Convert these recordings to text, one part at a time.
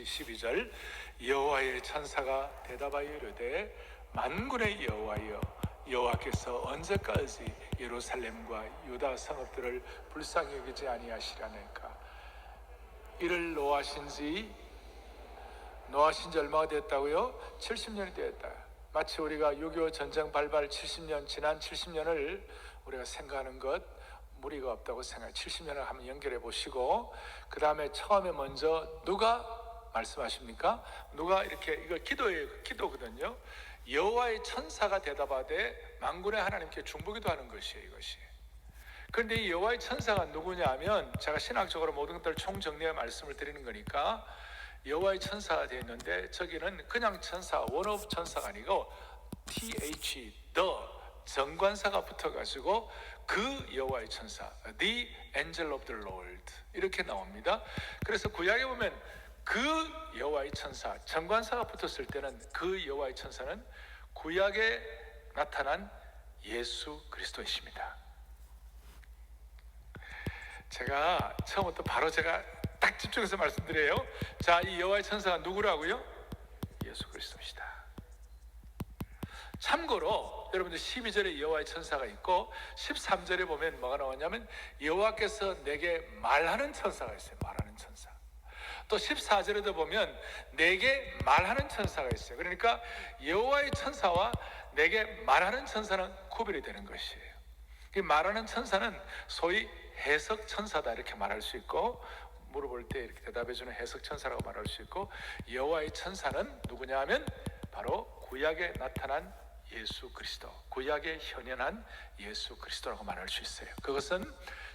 12절 여호와의 천사가 대답하여 이르되 만군의 여호와여 여호와께서 언제까지 예루살렘과 유다 성읍들을 불쌍히 여기지 아니하시려니까. 이를 노하신 지 얼마가 됐다고요? 70년이 되었다. 마치 우리가 6.25 전쟁 발발 70년, 지난 70년을 우리가 생각하는 것 무리가 없다고 생각해요. 70년을 한번 연결해 보시고, 그 다음에 처음에 먼저 누가 말씀하십니까? 누가 이렇게, 이거 기도예요. 기도거든요. 여호와의 천사가 대답하되 만군의 하나님께 중보기도 하는 것이에요, 이것이. 그런데 이 여호와의 천사가 누구냐 하면, 제가 신학적으로 모든 것들을 총정리해 말씀을 드리는 거니까 여호와의 천사가 되어 있는데, 저기는 그냥 천사, 원업 천사가 아니고 TH, the 정관사가 붙어가지고 그 여호와의 천사, the angel of the Lord 이렇게 나옵니다. 그래서 구약에 보면 그 여호와의 천사, 정관사가 붙었을 때는 그 여호와의 천사는 구약에 나타난 예수 그리스도이십니다. 제가 처음부터 바로 제가 딱 집중해서 말씀드려요. 자, 이 여호와의 천사가 누구라고요? 예수 그리스도이시다. 참고로 여러분들 12절에 여호와의 천사가 있고 13절에 보면 뭐가 나오냐면 여호와께서 내게 말하는 천사가 있어요. 말하는 천사. 또 14절에도 보면 내게 말하는 천사가 있어요. 그러니까 여호와의 천사와 내게 말하는 천사는 구별이 되는 것이에요. 이 말하는 천사는 소위 해석 천사다 이렇게 말할 수 있고, 물어볼 때 이렇게 대답해주는 해석 천사라고 말할 수 있고, 여호와의 천사는 누구냐 하면 바로 구약에 나타난 예수 그리스도, 구약에 현현한 예수 그리스도라고 말할 수 있어요. 그것은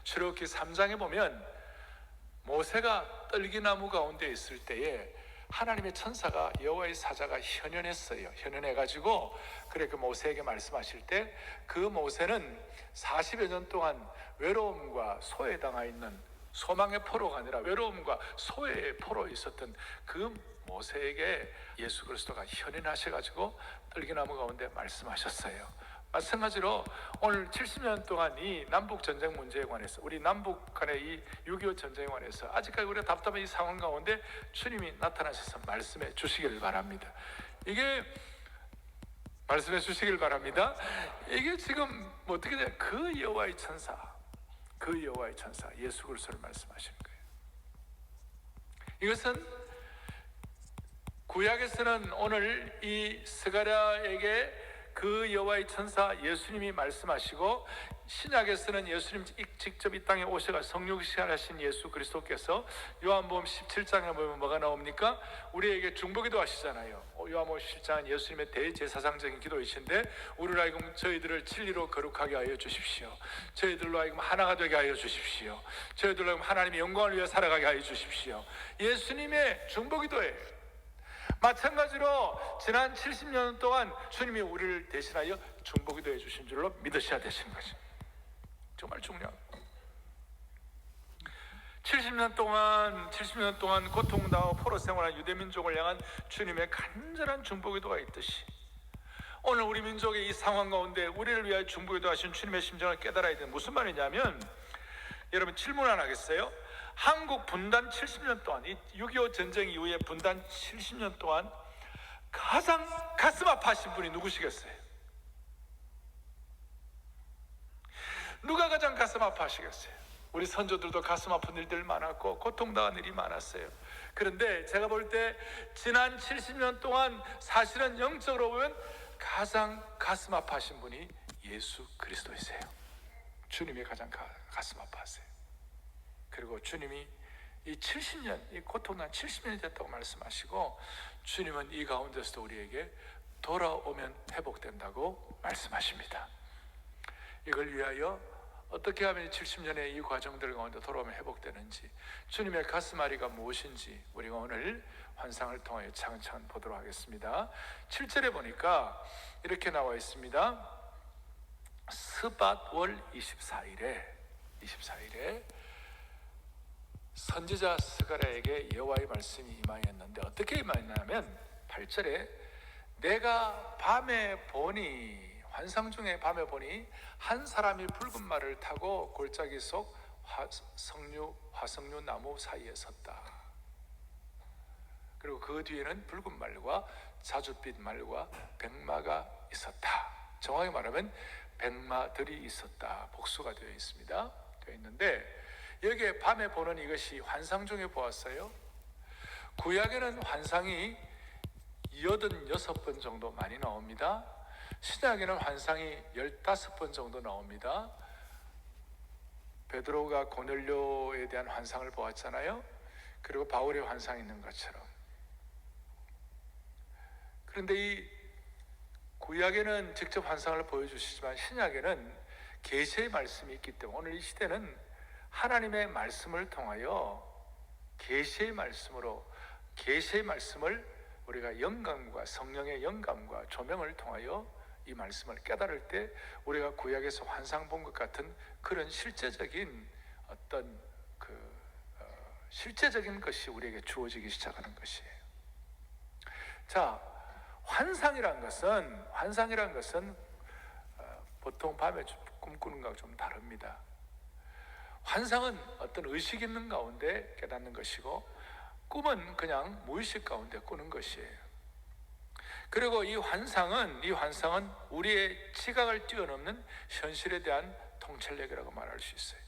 출애굽기 3장에 보면 모세가 떨기나무 가운데 있을 때에 하나님의 천사가, 여호와의 사자가 현현했어요. 현현해가지고 그래 그 모세에게 말씀하실 때 그 모세는 40여 년 동안 외로움과 소외에 당하 있는, 소망의 포로가 아니라 외로움과 소외의 포로에 있었던 그 모세에게 예수 그리스도가 현현하셔가지고 떨기나무 가운데 말씀하셨어요. 마찬가지로 오늘 70년 동안 이 남북 전쟁 문제에 관해서, 우리 남북 간의 이 6.25 전쟁에 관해서 아직까지 우리가 답답한 이 상황 가운데 주님이 나타나셔서 말씀해 주시기를 바랍니다. 이게 말씀해 주시길 바랍니다. 이게 지금 어떻게 돼요? 그 여호와의 천사, 그 여호와의 천사 예수 그리스도를 말씀하시는 거예요. 이것은 구약에서는 오늘 이 스가랴에게 그 여호와의 천사 예수님이 말씀하시고, 신약에서는 예수님 직접 이 땅에 오셔가 성육신하신 예수 그리스도께서 요한복음 17장에 보면 뭐가 나옵니까? 우리에게 중보기도 하시잖아요. 요한복음 17장은 예수님의 대제사장적인 기도이신데, 우리로 하여금 저희들을 진리로 거룩하게 하여 주십시오. 저희들로 하여금 하나가 되게 하여 주십시오. 저희들로 하여금 하나님의 영광을 위해 살아가게 하여 주십시오. 예수님의 중보기도예요. 마찬가지로 지난 70년 동안 주님이 우리를 대신하여 중보기도 해주신 줄로 믿으셔야 되시는 거죠. 정말 중요합니다. 70년 동안 고통당하고 포로 생활한 유대민족을 향한 주님의 간절한 중보기도가 있듯이, 오늘 우리 민족의 이 상황 가운데 우리를 위하여 중보기도 하신 주님의 심정을 깨달아야 되는, 무슨 말이냐면, 여러분 질문 안 하겠어요? 한국 분단 70년 동안, 이 6.25 전쟁 이후에 분단 70년 동안 가장 가슴 아파하신 분이 누구시겠어요? 누가 가장 가슴 아파하시겠어요? 우리 선조들도 가슴 아픈 일들 많았고 고통당한 일이 많았어요. 그런데 제가 볼 때 지난 70년 동안 사실은 영적으로 보면 가장 가슴 아파하신 분이 예수 그리스도이세요. 주님이 가장 가슴 아파하세요. 그리고 주님이 이 70년, 이 고통난 70년이 됐다고 말씀하시고, 주님은 이 가운데서도 우리에게 돌아오면 회복된다고 말씀하십니다. 이걸 위하여 어떻게 하면 70년의 이 과정들 가운데 돌아오면 회복되는지, 주님의 가슴앓이가 무엇인지 우리가 오늘 환상을 통하여 차근차근 보도록 하겠습니다. 7절에 보니까 이렇게 나와 있습니다. 스밧월 24일에 선지자 스가랴에게 여호와의 말씀이 임하였는데, 어떻게 임하였냐면 8절에 내가 밤에 보니, 환상 중에 밤에 보니 한 사람이 붉은 말을 타고 골짜기 속 화석류 나무 사이에 섰다. 그리고 그 뒤에는 붉은 말과 자줏빛 말과 백마가 있었다. 정확히 말하면 백마들이 있었다. 복수가 되어 있습니다. 되어 있는데 여기에 밤에 보는 이것이 환상 중에 보았어요. 구약에는 환상이 86번 정도 많이 나옵니다. 신약에는 환상이 15번 정도 나옵니다. 베드로가 고넬료에 대한 환상을 보았잖아요. 그리고 바울의 환상이 있는 것처럼. 그런데 이 구약에는 직접 환상을 보여주시지만 신약에는 계시의 말씀이 있기 때문에 오늘 이 시대는 하나님의 말씀을 통하여 계시의 말씀으로 계시의 말씀을 우리가 영감과 성령의 영감과 조명을 통하여 이 말씀을 깨달을 때 우리가 구약에서 환상 본 것 같은 그런 실제적인 어떤 실제적인 것이 우리에게 주어지기 시작하는 것이에요. 자, 환상이란 것은 보통 밤에 꿈꾸는 것과 좀 다릅니다. 환상은 어떤 의식 있는 가운데 깨닫는 것이고 꿈은 그냥 무의식 가운데 꾸는 것이에요. 그리고 이 환상은 우리의 지각을 뛰어넘는 현실에 대한 통찰력이라고 말할 수 있어요.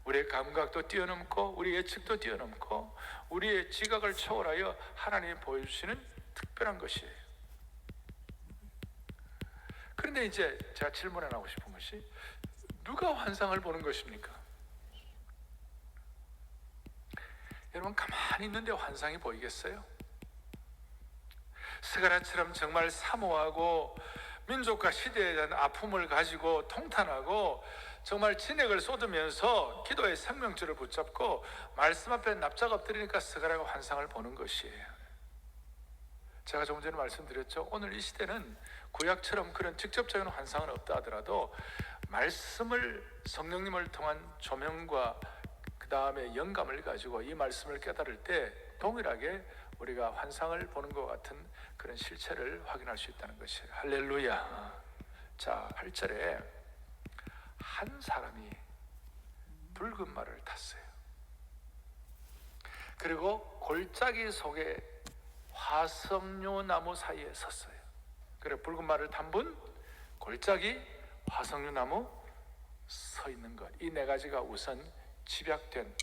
우리의 감각도 뛰어넘고 우리의 예측도 뛰어넘고 우리의 지각을 초월하여 하나님이 보여주시는 특별한 것이에요. 그런데 이제 제가 질문 하나 하고 싶은 것이 누가 환상을 보는 것입니까? 여러분 가만히 있는데 환상이 보이겠어요? 스가랴처럼 정말 사모하고 민족과 시대에 대한 아픔을 가지고 통탄하고 정말 진액을 쏟으면서 기도의 생명줄을 붙잡고 말씀 앞에 납작 엎드리니까 스가랴가 환상을 보는 것이에요. 제가 조금 전에 말씀드렸죠. 오늘 이 시대는 구약처럼 그런 직접적인 환상은 없다 하더라도 말씀을 성령님을 통한 조명과 그 다음에 영감을 가지고 이 말씀을 깨달을 때 동일하게 우리가 환상을 보는 것 같은 그런 실체를 확인할 수 있다는 것이에요. 할렐루야. 자, 8절에 한 사람이 붉은 말을 탔어요. 그리고 골짜기 속에 화석류 나무 사이에 섰어요. 그래 붉은 말을 탄 분, 골짜기, 화석류 나무 서 있는 것. 이 네 가지가 우선 집약된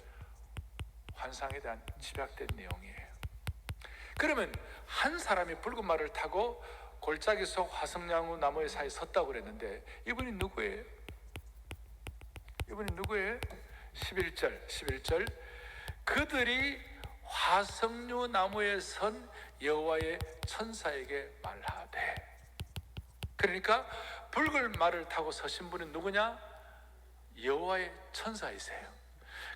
환상에 대한 집약된 내용이에요. 그러면 한 사람이 붉은 말을 타고 골짜기 속 화석류 나무의 사이에 섰다고 그랬는데 이분이 누구예요? 11절 그들이 화석류 나무에 선 여호와의 천사에게 말하되. 그러니까 붉은 말을 타고 서신 분은 누구냐? 여호와의 천사이세요.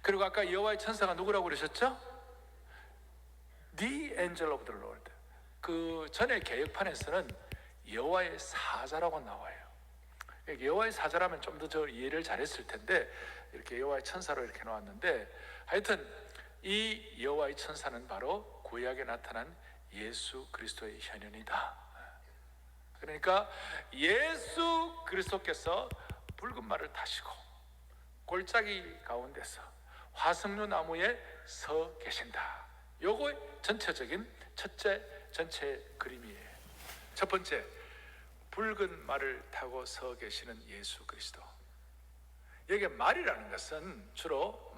그리고 아까 여호와의 천사가 누구라고 그러셨죠? The angel of the Lord. 그 전에 개혁판에서는 여호와의 사자라고 나와요. 여호와의 사자라면 좀 더 저 이해를 잘했을 텐데 이렇게 여호와의 천사로 이렇게 나왔는데 하여튼 이 여호와의 천사는 바로 구약에 나타난 예수 그리스도의 현현이다. 그러니까 예수 그리스도께서 붉은 말을 타시고 골짜기 가운데서 화석류 나무에 서 계신다. 요거 전체적인 전체 그림이에요. 첫 번째, 붉은 말을 타고 서 계시는 예수 그리스도. 여기 말이라는 것은 주로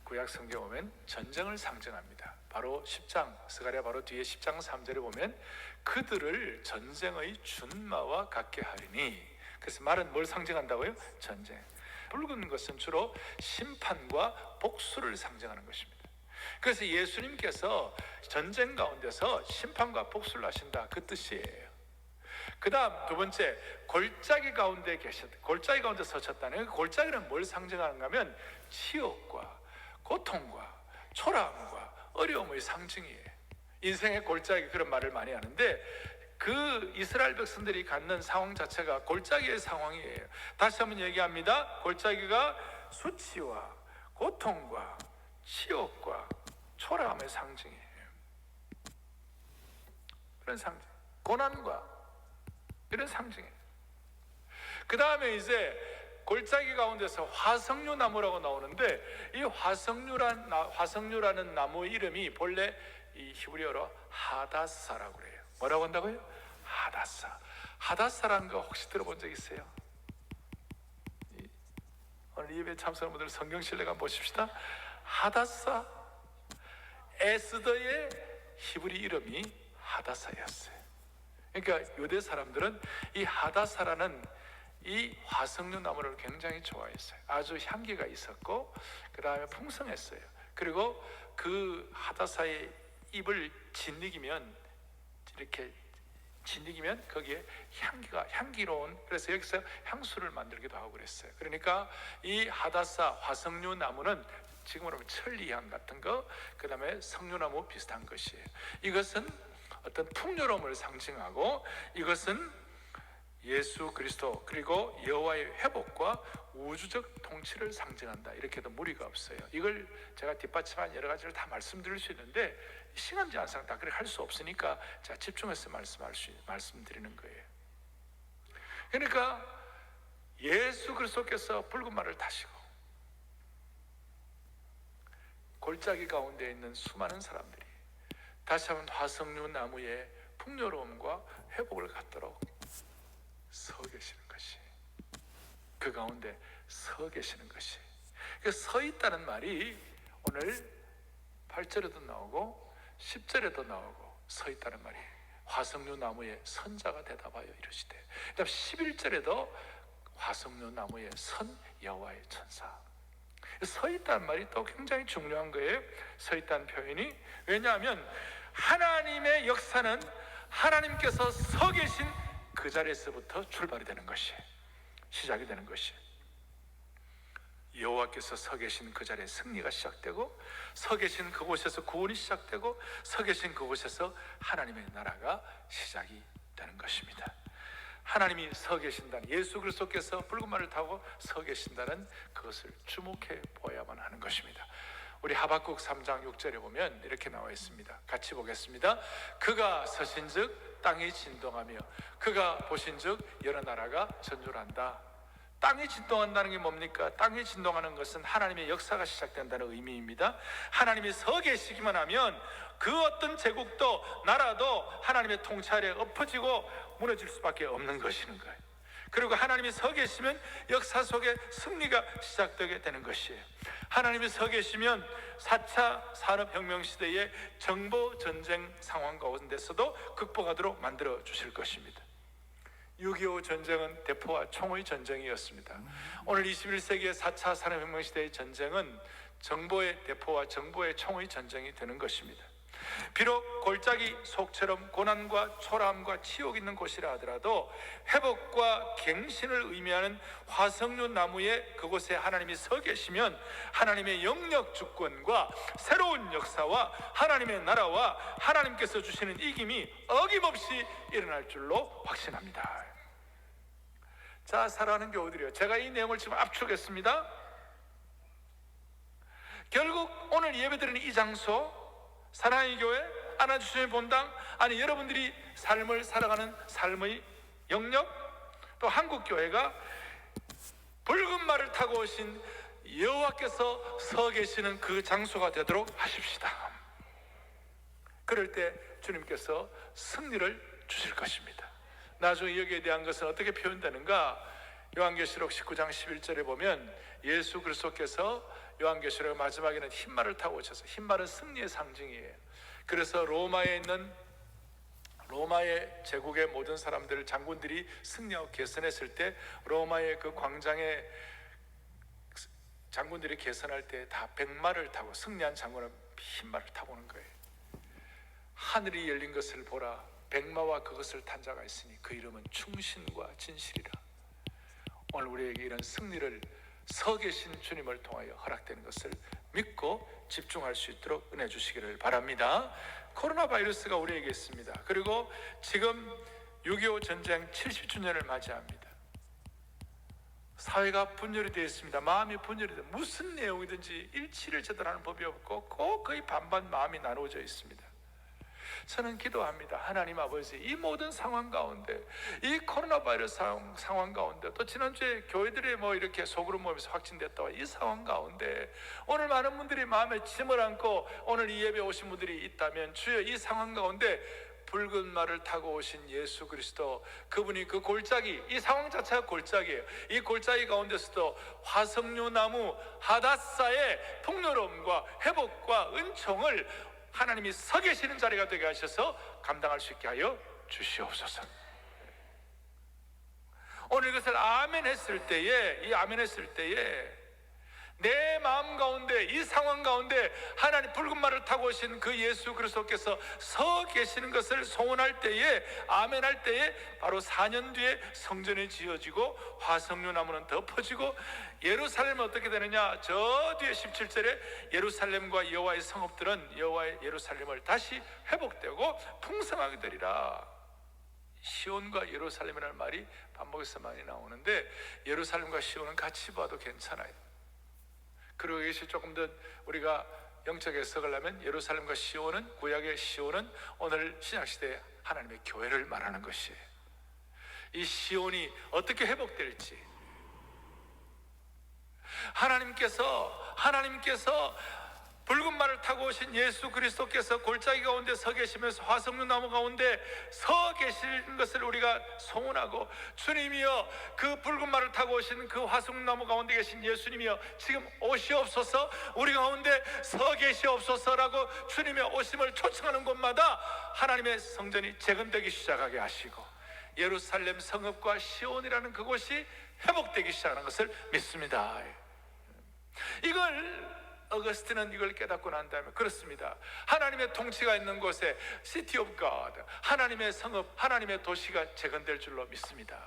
구약 성경에 보면 전쟁을 상징합니다. 바로 10장, 스가랴 바로 뒤에 10장 3절에 보면 그들을 전쟁의 준마와 같게 하리니. 그래서 말은 뭘 상징한다고요? 전쟁. 붉은 것은 주로 심판과 복수를 상징하는 것입니다. 그래서 예수님께서 전쟁 가운데서 심판과 복수를 하신다, 그 뜻이에요. 그 다음 두 번째, 골짜기 가운데 서셨다는. 골짜기는 뭘 상징하는가 하면 치욕과 고통과 초라함과 어려움의 상징이에요. 인생의 골짜기, 그런 말을 많이 하는데 그 이스라엘 백성들이 갖는 상황 자체가 골짜기의 상황이에요. 다시 한번 얘기합니다. 골짜기가 수치와 고통과 치욕과 초라함의 상징이에요. 그런 상징, 고난과 이런 상징이에요. 그 다음에 이제 골짜기 가운데서 화석류 나무라고 나오는데, 이 화석류라는 나무 이름이 본래 이 히브리어로 하다사라고 그래요. 뭐라고 한다고요? 하다사. 하다사라는 거 혹시 들어본 적 있어요? 오늘 예배 참석하는 분들 성경실내 한번 보십시다. 하다사, 에스더의 히브리 이름이 하다사였어요. 그러니까 유대 사람들은 이 하다사라는 이 화석류 나무를 굉장히 좋아했어요. 아주 향기가 있었고 그 다음에 풍성했어요. 그리고 그 하다사의 잎을 짓이기면 거기에 향기로운, 그래서 여기서 향수를 만들기도 하고 그랬어요. 그러니까 이 하다사 화석류 나무는 지금으로 보면 천리향 같은 거, 그 다음에 석류나무 비슷한 것이에요. 이것은 어떤 풍요로움을 상징하고, 이것은 예수 그리스도 그리고 여호와의 회복과 우주적 통치를 상징한다. 이렇게도 무리가 없어요. 이걸 제가 뒷받침한 여러 가지를 다 말씀드릴 수 있는데 시간 제한상 다 그렇게 할 수 없으니까 제가 집중해서 말씀드리는 거예요. 그러니까 예수 그리스도께서 붉은 말을 타시고 골짜기 가운데 있는 수많은 사람들이 다시 한번 화석류 나무의 풍요로움과 회복을 갖도록 서 계시는 것이, 그 가운데 서 계시는 것이, 서 있다는 말이 오늘 8절에도 나오고 10절에도 나오고, 서 있다는 말이 화석류 나무에 선자가 대답하여 이르시되, 그다음 11절에도 화석류 나무에 선 여호와의 천사. 서 있다는 말이 또 굉장히 중요한 거예요. 서 있다는 표현이. 왜냐하면 하나님의 역사는 하나님께서 서 계신 그 자리에서부터 출발이 되는 것이, 시작이 되는 것이, 여호와께서 서 계신 그 자리에 승리가 시작되고, 서 계신 그곳에서 구원이 시작되고, 서 계신 그곳에서 하나님의 나라가 시작이 되는 것입니다. 하나님이 서 계신다는, 예수 그리스도께서 붉은 말을 타고 서 계신다는 그것을 주목해 보아야만 하는 것입니다. 우리 하박국 3장 6절에 보면 이렇게 나와 있습니다. 같이 보겠습니다. 그가 서신즉 땅이 진동하며 그가 보신즉 여러 나라가 전율한다. 땅이 진동한다는 게 뭡니까? 땅이 진동하는 것은 하나님의 역사가 시작된다는 의미입니다. 하나님이 서 계시기만 하면 그 어떤 제국도 나라도 하나님의 통치 아래 엎어지고 무너질 수밖에 없는 것이는 거예요. 그리고 하나님이 서 계시면 역사 속에 승리가 시작되게 되는 것이에요. 하나님이 서 계시면 4차 산업혁명 시대의 정보 전쟁 상황 가운데서도 극복하도록 만들어 주실 것입니다. 6.25 전쟁은 대포와 총의 전쟁이었습니다. 오늘 21세기의 4차 산업혁명 시대의 전쟁은 정보의 대포와 정보의 총의 전쟁이 되는 것입니다. 비록 골짜기 속처럼 고난과 초라함과 치욕 있는 곳이라 하더라도 회복과 갱신을 의미하는 화석류 나무에 그곳에 하나님이 서 계시면 하나님의 영역 주권과 새로운 역사와 하나님의 나라와 하나님께서 주시는 이김이 어김없이 일어날 줄로 확신합니다. 자, 사랑하는 교우들이요, 제가 이 내용을 지금 압축했습니다. 결국 오늘 예배드리는 이 장소, 사랑의 교회, 안아주심의 본당, 아니 여러분들이 삶을 살아가는 삶의 영역, 또 한국교회가 붉은 말을 타고 오신 여호와께서 서 계시는 그 장소가 되도록 하십시다. 그럴 때 주님께서 승리를 주실 것입니다. 나중에 여기에 대한 것은 어떻게 표현되는가? 요한계시록 19장 11절에 보면 예수 그리스도께서 요한계시록 마지막에는 흰말을 타고 오셔서, 흰말은 승리의 상징이에요. 그래서 로마의 제국의 모든 사람들, 장군들이 승리하고 개선했을 때 로마의 그 광장에 장군들이 개선할 때 다 백마를 타고, 승리한 장군은 흰말을 타고 오는 거예요. 하늘이 열린 것을 보라, 백마와 그것을 탄 자가 있으니 그 이름은 충신과 진실이라. 오늘 우리에게 이런 승리를 서 계신 주님을 통하여 허락되는 것을 믿고 집중할 수 있도록 은혜 주시기를 바랍니다. 코로나 바이러스가 우리에게 있습니다. 그리고 지금 6.25 전쟁 70주년을 맞이합니다. 사회가 분열이 되어 있습니다. 마음이 분열이 되어, 무슨 내용이든지 일치를 제대로 하는 법이 없고 꼭 거의 반반 마음이 나누어져 있습니다. 저는 기도합니다. 하나님 아버지, 이 모든 상황 가운데, 이 코로나 바이러스 상황 가운데, 또 지난주에 교회들이 이렇게 소그룹 모임에서 확진됐다와 이 상황 가운데 오늘 많은 분들이 마음에 짐을 안고 오늘 이 예배 오신 분들이 있다면, 주여 이 상황 가운데 붉은 말을 타고 오신 예수 그리스도, 그분이 그 골짜기, 이 상황 자체가 골짜기예요. 이 골짜기 가운데서도 화석류 나무 하닷사의 풍요로움과 회복과 은총을 하나님이 서 계시는 자리가 되게 하셔서 감당할 수 있게 하여 주시옵소서. 오늘 이것을 아멘 했을 때에, 이 아멘 했을 때에 내 마음 가운데, 이 상황 가운데 하나님 붉은 말을 타고 오신 그 예수 그리스도께서 서 계시는 것을 소원할 때에, 아멘 할 때에 바로 4년 뒤에 성전이 지어지고 화석류 나무는 덮어지고, 예루살렘은 어떻게 되느냐, 저 뒤에 17절에 예루살렘과 여호와의 성읍들은 여호와의 예루살렘을 다시 회복되고 풍성하게 되리라. 시온과 예루살렘이라는 말이 반복해서 많이 나오는데, 예루살렘과 시온은 같이 봐도 괜찮아요. 그리고 이것이 조금 더 우리가 영적 해석을 하면, 예루살렘과 시온은, 구약의 시온은 오늘 신약시대의 하나님의 교회를 말하는 것이에요. 이 시온이 어떻게 회복될지, 하나님께서 붉은 말을 타고 오신 예수 그리스도께서 골짜기 가운데 서 계시면서 화석류 나무 가운데 서 계시는 것을 우리가 소원하고, 주님이여 그 붉은 말을 타고 오신 그 화석류 나무 가운데 계신 예수님이여 지금 오시옵소서, 우리 가운데 서 계시옵소서라고 주님의 오심을 초청하는 곳마다 하나님의 성전이 재건되기 시작하게 하시고, 예루살렘 성읍과 시온이라는 그곳이 회복되기 시작하는 것을 믿습니다. 어거스틴은 이걸 깨닫고 난 다음에, 그렇습니다, 하나님의 통치가 있는 곳에 시티 오브 갓, 하나님의 성읍, 하나님의 도시가 재건될 줄로 믿습니다.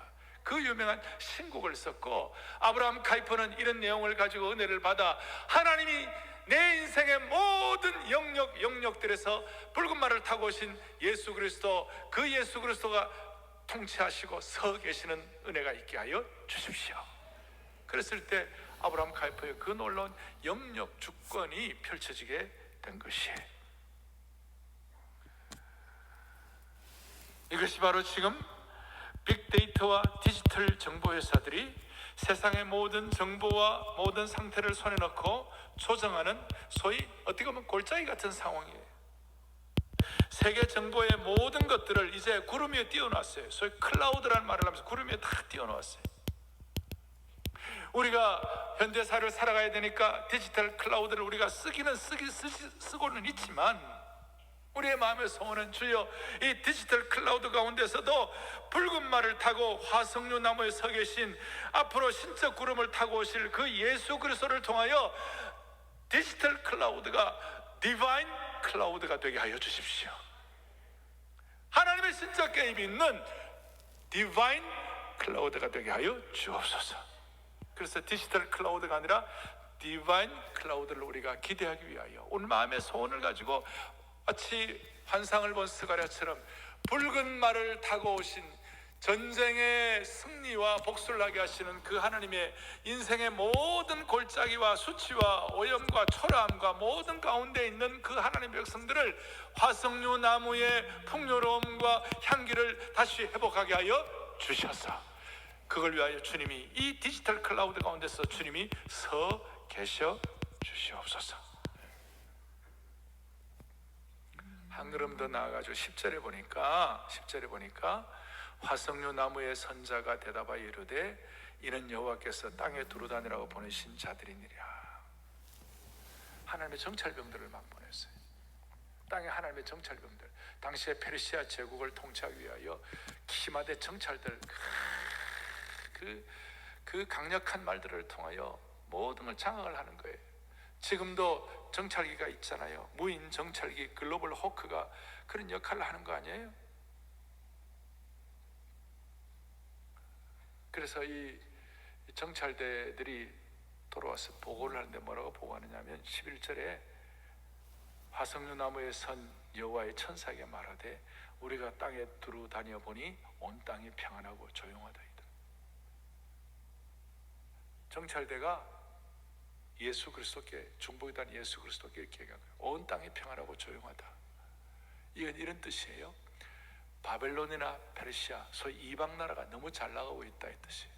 그 유명한 신곡을 썼고, 아브라함 카이퍼는 이런 내용을 가지고 은혜를 받아 하나님이 내 인생의 모든 영역들에서 붉은 말을 타고 오신 예수 그리스도, 그 예수 그리스도가 통치하시고 서 계시는 은혜가 있게 하여 주십시오. 그랬을 때 아브라함 카이퍼의 그 놀라운 영역 주권이 펼쳐지게 된 것이에요. 이것이 바로 지금 빅데이터와 디지털 정보 회사들이 세상의 모든 정보와 모든 상태를 손에 넣고 조정하는, 소위 어떻게 보면 골짜기 같은 상황이에요. 세계 정보의 모든 것들을 이제 구름 위에 띄워놨어요. 소위 클라우드라는 말을 하면서 구름 위에 다 띄워놓았어요. 우리가 현대사를 살아가야 되니까 디지털 클라우드를 우리가 쓰고는 있지만, 우리의 마음의 소원은, 주여 이 디지털 클라우드 가운데서도 붉은 말을 타고 화석류 나무에 서 계신, 앞으로 신적 구름을 타고 오실 그 예수 그리스도를 통하여 디지털 클라우드가 디바인 클라우드가 되게 하여 주십시오. 하나님의 신적 개입이 있는 디바인 클라우드가 되게 하여 주옵소서. 그래서 디지털 클라우드가 아니라 디바인 클라우드를 우리가 기대하기 위하여 오늘 마음의 소원을 가지고, 마치 환상을 본 스가랴처럼 붉은 말을 타고 오신, 전쟁의 승리와 복수를 하게 하시는 그 하나님의 인생의 모든 골짜기와 수치와 오염과 초라함과 모든 가운데 있는 그 하나님의 백성들을 화석류 나무의 풍요로움과 향기를 다시 회복하게 하여 주셔서, 그걸 위하여 주님이 이 디지털 클라우드 가운데서 주님이 서 계셔 주시옵소서. 한 걸음 더 나아가지고 10절에 보니까 화석류 나무의 선자가 대답하여 이르되 이는 여호와께서 땅에 두루 다니라고 보내신 자들이니라. 하나님의 정찰병들을 막 보냈어요. 땅에 하나님의 정찰병들, 당시에 페르시아 제국을 통치하기 위하여 키마대 정찰들, 그 강력한 말들을 통하여 모든 걸 장악을 하는 거예요. 지금도 정찰기가 있잖아요. 무인 정찰기, 글로벌 호크가 그런 역할을 하는 거 아니에요? 그래서 이 정찰대들이 돌아와서 보고를 하는데 뭐라고 보고하느냐면, 11절에 화석류 나무에 선 여호와의 천사에게 말하되 우리가 땅에 두루 다녀 보니 온 땅이 평안하고 조용하다. 정찰대가 예수 그리스도께, 중보기단 예수 그리스도께 이렇게 얘기한 거예요. 온 땅이 평안하고 조용하다. 이건 이런 뜻이에요. 바벨론이나 페르시아, 소위 이방 나라가 너무 잘 나가고 있다 이 뜻이에요.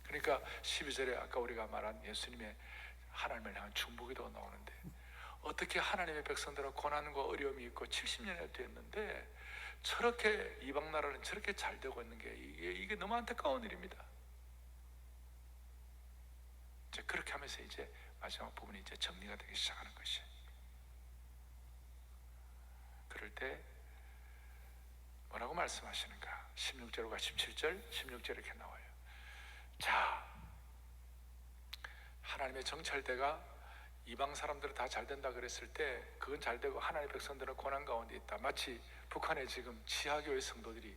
그러니까 12절에 아까 우리가 말한 예수님의 하나님을 향한 중보기도가 나오는데, 어떻게 하나님의 백성들은 고난과 어려움이 있고 70년이나 됐는데 저렇게 이방 나라는 저렇게 잘 되고 있는 게 이게 너무 안타까운 일입니다. 이제 그렇게 하면서 이제 마지막 부분이 이제 정리가 되기 시작하는 것이에요. 그럴 때 뭐라고 말씀하시는가? 16절과 17절, 16절 이렇게 나와요. 자, 하나님의 정찰대가 이방 사람들은 다 잘 된다 그랬을 때 그건 잘 되고 하나님의 백성들은 고난 가운데 있다. 마치 북한의 지금 지하교회 성도들이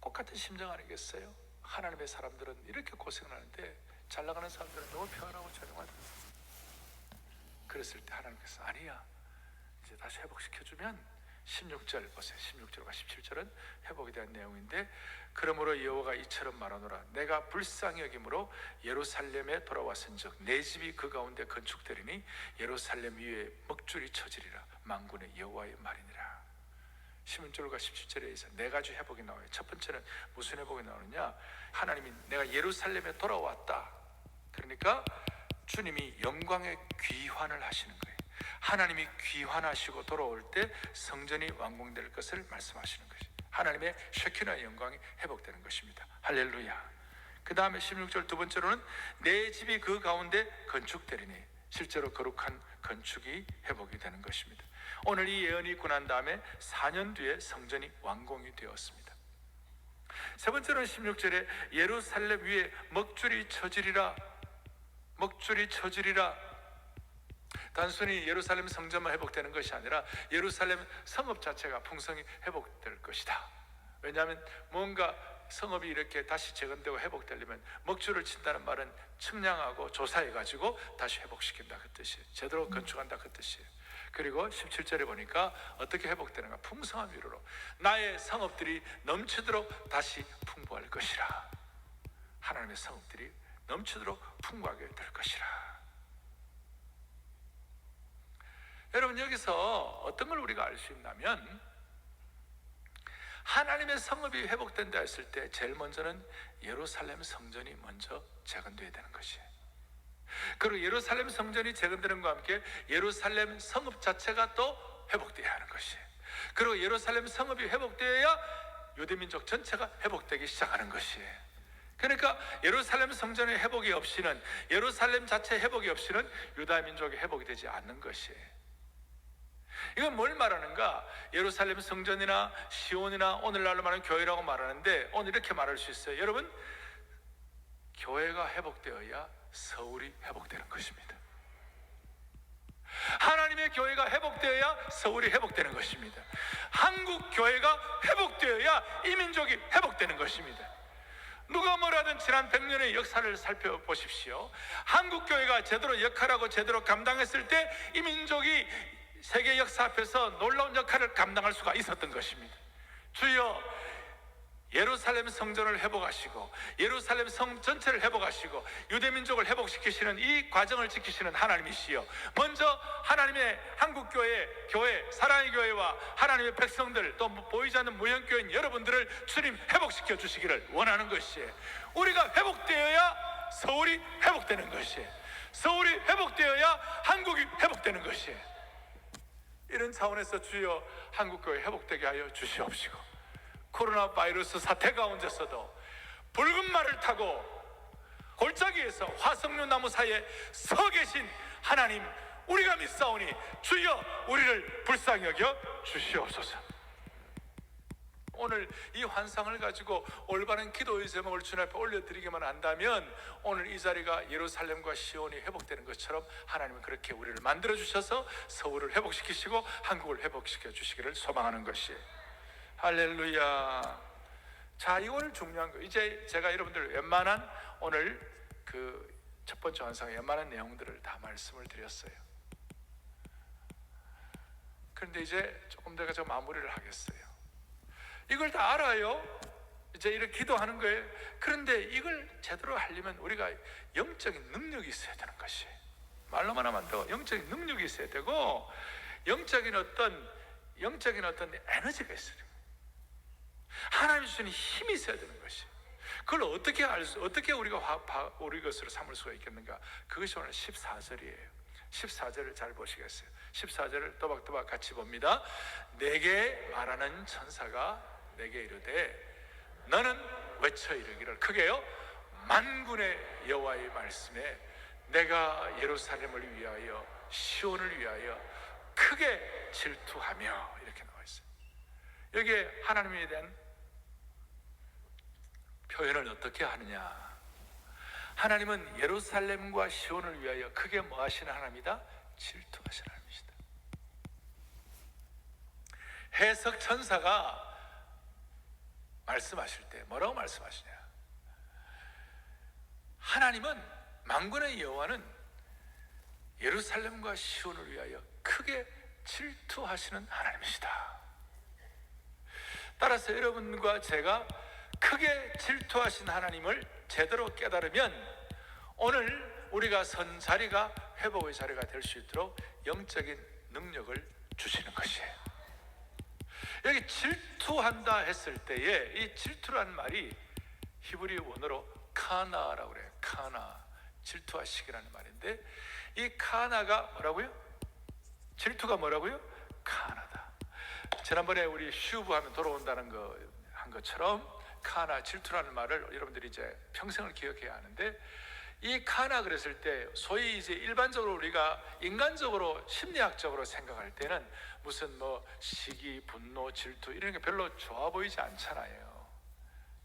똑같은 심정 아니겠어요? 하나님의 사람들은 이렇게 고생을 하는데 잘 나가는 사람들은 너무 평안하고 조용하다. 그랬을 때 하나님께서 아니야, 이제 다시 회복시켜주면 16절 보세요. 16절과 17절은 회복에 대한 내용인데, 그러므로 여호와가 이처럼 말하노라. 내가 불쌍히 여김으로 예루살렘에 돌아왔은즉 내 집이 그 가운데 건축되리니 예루살렘 위에 먹줄이 쳐지리라. 만군의 여호와의 말이니라. 16절과 17절에서 네 가지 회복이 나와요. 첫 번째는 무슨 회복이 나오느냐? 하나님이 내가 예루살렘에 돌아왔다. 그러니까 주님이 영광의 귀환을 하시는 거예요. 하나님이 귀환하시고 돌아올 때 성전이 완공될 것을 말씀하시는 것이죠. 하나님의 쉐키나의 영광이 회복되는 것입니다. 할렐루야. 그 다음에 16절 두 번째로는 내 집이 그 가운데 건축되리니, 실제로 거룩한 건축이 회복이 되는 것입니다. 오늘 이 예언이 있고 난 다음에 4년 뒤에 성전이 완공이 되었습니다. 세 번째로는 16절에 예루살렘 위에 먹줄이 쳐지리라. 먹줄이 쳐지리라. 단순히 예루살렘 성전만 회복되는 것이 아니라 예루살렘 성읍 자체가 풍성히 회복될 것이다. 왜냐하면 뭔가 성읍이 이렇게 다시 재건되고 회복되려면 먹줄을 친다는 말은 측량하고 조사해가지고 다시 회복시킨다 그 뜻이에요. 제대로 건축한다 그 뜻이에요. 그리고 17절에 보니까 어떻게 회복되는가? 풍성한 위로로 나의 성읍들이 넘치도록 다시 풍부할 것이라. 하나님의 성읍들이 넘치도록 풍부하게 될 것이라. 여러분, 여기서 어떤 걸 우리가 알 수 있냐면, 하나님의 성읍이 회복된다 했을 때 제일 먼저는 예루살렘 성전이 먼저 재건되어야 되는 것이에요. 그리고 예루살렘 성전이 재건되는 것과 함께 예루살렘 성읍 자체가 또 회복되어야 하는 것이에요. 그리고 예루살렘 성읍이 회복되어야 유대민족 전체가 회복되기 시작하는 것이에요. 그러니까 예루살렘 성전의 회복이 없이는, 예루살렘 자체 회복이 없이는 유다민족의 회복이 되지 않는 것이에요. 이건 뭘 말하는가? 예루살렘 성전이나 시온이나 오늘날로 말하는 교회라고 말하는데, 오늘 이렇게 말할 수 있어요. 여러분, 교회가 회복되어야 서울이 회복되는 것입니다. 하나님의 교회가 회복되어야 서울이 회복되는 것입니다. 한국 교회가 회복되어야 이 민족이 회복되는 것입니다. 누가 뭐라든 지난 100년의 역사를 살펴보십시오. 한국 교회가 제대로 역할하고 제대로 감당했을 때 이 민족이 세계 역사 앞에서 놀라운 역할을 감당할 수가 있었던 것입니다. 주여, 예루살렘 성전을 회복하시고 예루살렘 성 전체를 회복하시고 유대민족을 회복시키시는 이 과정을 지키시는 하나님이시여, 먼저 하나님의 한국교회, 교회, 사랑의 교회와 하나님의 백성들, 또 보이지 않는 무형교회인 여러분들을 주님 회복시켜 주시기를 원하는 것이에요. 우리가 회복되어야 서울이 회복되는 것이에요. 서울이 회복되어야 한국이 회복되는 것이에요. 이런 차원에서 주여, 한국교회 회복되게 하여 주시옵시고, 코로나 바이러스 사태 가운데서도 붉은 말을 타고 골짜기에서 화석류 나무 사이에 서 계신 하나님, 우리가 믿사오니 주여 우리를 불쌍히 여겨 주시옵소서. 오늘 이 환상을 가지고 올바른 기도의 제목을 주님 앞에 올려드리기만 한다면 오늘 이 자리가 예루살렘과 시온이 회복되는 것처럼 하나님은 그렇게 우리를 만들어주셔서 서울을 회복시키시고 한국을 회복시켜 주시기를 소망하는 것이에요. 할렐루야. 자, 이걸 중요한 거. 이제 제가 여러분들 웬만한 오늘 그 첫 번째 환상의 웬만한 내용들을 다 말씀을 드렸어요. 그런데 이제 조금 더 제가 마무리를 하겠어요. 이걸 다 알아요. 이제 이렇게 기도하는 거예요. 그런데 이걸 제대로 하려면 우리가 영적인 능력이 있어야 되는 것이에요. 말로만 하면 안 되고 영적인 능력이 있어야 되고, 영적인 어떤 영적인 어떤 에너지가 있어요. 하나님이 주시는 힘이 있어야 되는 것이. 그걸 어떻게 우리가 우리 것으로 삼을 수가 있겠는가? 그것이 오늘 14절이에요. 14절을 잘 보시겠어요? 14절을 또박또박 같이 봅니다. 내게 말하는 천사가 내게 이르되 너는 외쳐 이르기를 크게요 만군의 여호와의 말씀에 내가 예루살렘을 위하여 시온을 위하여 크게 질투하며 이렇게 나와 있어요. 여기에 하나님에 대한 표현을 어떻게 하느냐? 하나님은 예루살렘과 시온을 위하여 크게 뭐 하시는 하나님이다? 질투하시는 하나님이시다. 해석 천사가 말씀하실 때 뭐라고 말씀하시냐? 하나님은 만군의 여호와는 예루살렘과 시온을 위하여 크게 질투하시는 하나님이시다. 따라서 여러분과 제가 크게 질투하신 하나님을 제대로 깨달으면 오늘 우리가 선 자리가 회복의 자리가 될 수 있도록 영적인 능력을 주시는 것이에요. 여기 질투한다 했을 때에 이 질투라는 말이 히브리 원어로 카나라고 그래요. 카나, 질투하시기라는 말인데 이 카나가 뭐라고요? 질투가 뭐라고요? 카나다. 지난번에 우리 슈브 하면 돌아온다는 거 한 것처럼 카나, 질투라는 말을 여러분들이 이제 평생을 기억해야 하는데 이 카나 그랬을 때 소위 이제 일반적으로 우리가 인간적으로 심리학적으로 생각할 때는 무슨 뭐 시기, 분노, 질투 이런 게 별로 좋아 보이지 않잖아요.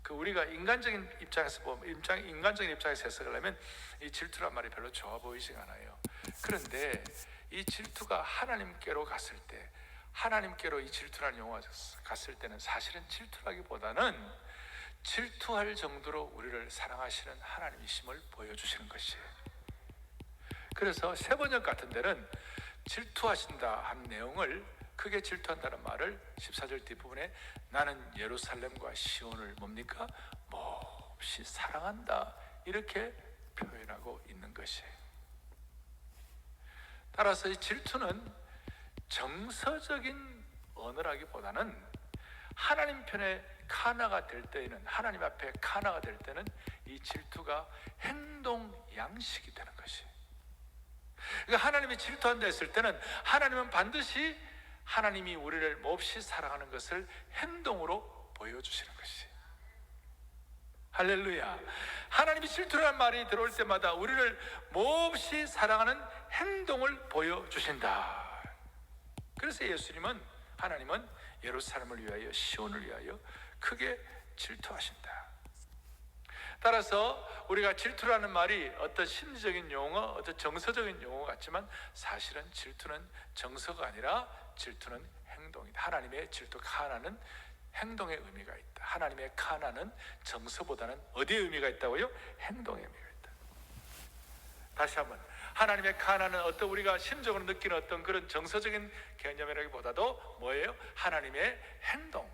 그 우리가 인간적인 입장에서 보면 인간적인 입장에서 해석을 하면 이 질투란 말이 별로 좋아 보이지 않아요. 그런데 이 질투가 하나님께로 갔을 때 하나님께로 이 질투라는 용어가 갔을 때는 사실은 질투라기보다는 질투할 정도로 우리를 사랑하시는 하나님이심을 보여주시는 것이에요. 그래서 세번역 같은 데는 질투하신다 한 내용을 크게 질투한다는 말을 14절 뒷부분에 나는 예루살렘과 시온을 뭡니까? 몹시 사랑한다 이렇게 표현하고 있는 것이에요. 따라서 이 질투는 정서적인 언어라기보다는 하나님 편에 카나가 될 때에는 하나님 앞에 카나가 될 때는 이 질투가 행동 양식이 되는 것이에요. 그러니까 하나님이 질투한다 했을 때는 하나님은 반드시 하나님이 우리를 몹시 사랑하는 것을 행동으로 보여주시는 것이에요. 할렐루야. 하나님이 질투라는 말이 들어올 때마다 우리를 몹시 사랑하는 행동을 보여주신다. 그래서 하나님은 예루살렘을 위하여 시온을 위하여 크게 질투하신다. 따라서 우리가 질투라는 말이 어떤 심리적인 용어, 어떤 정서적인 용어 같지만 사실은 질투는 정서가 아니라 질투는 행동이다. 하나님의 질투 카나는 행동의 의미가 있다. 하나님의 카나는 정서보다는 어디에 의미가 있다고요? 행동의 의미가 있다. 다시 한번 하나님의 카나는 어떤 우리가 심적으로 느끼는 어떤 그런 정서적인 개념이라기보다도 뭐예요? 하나님의 행동.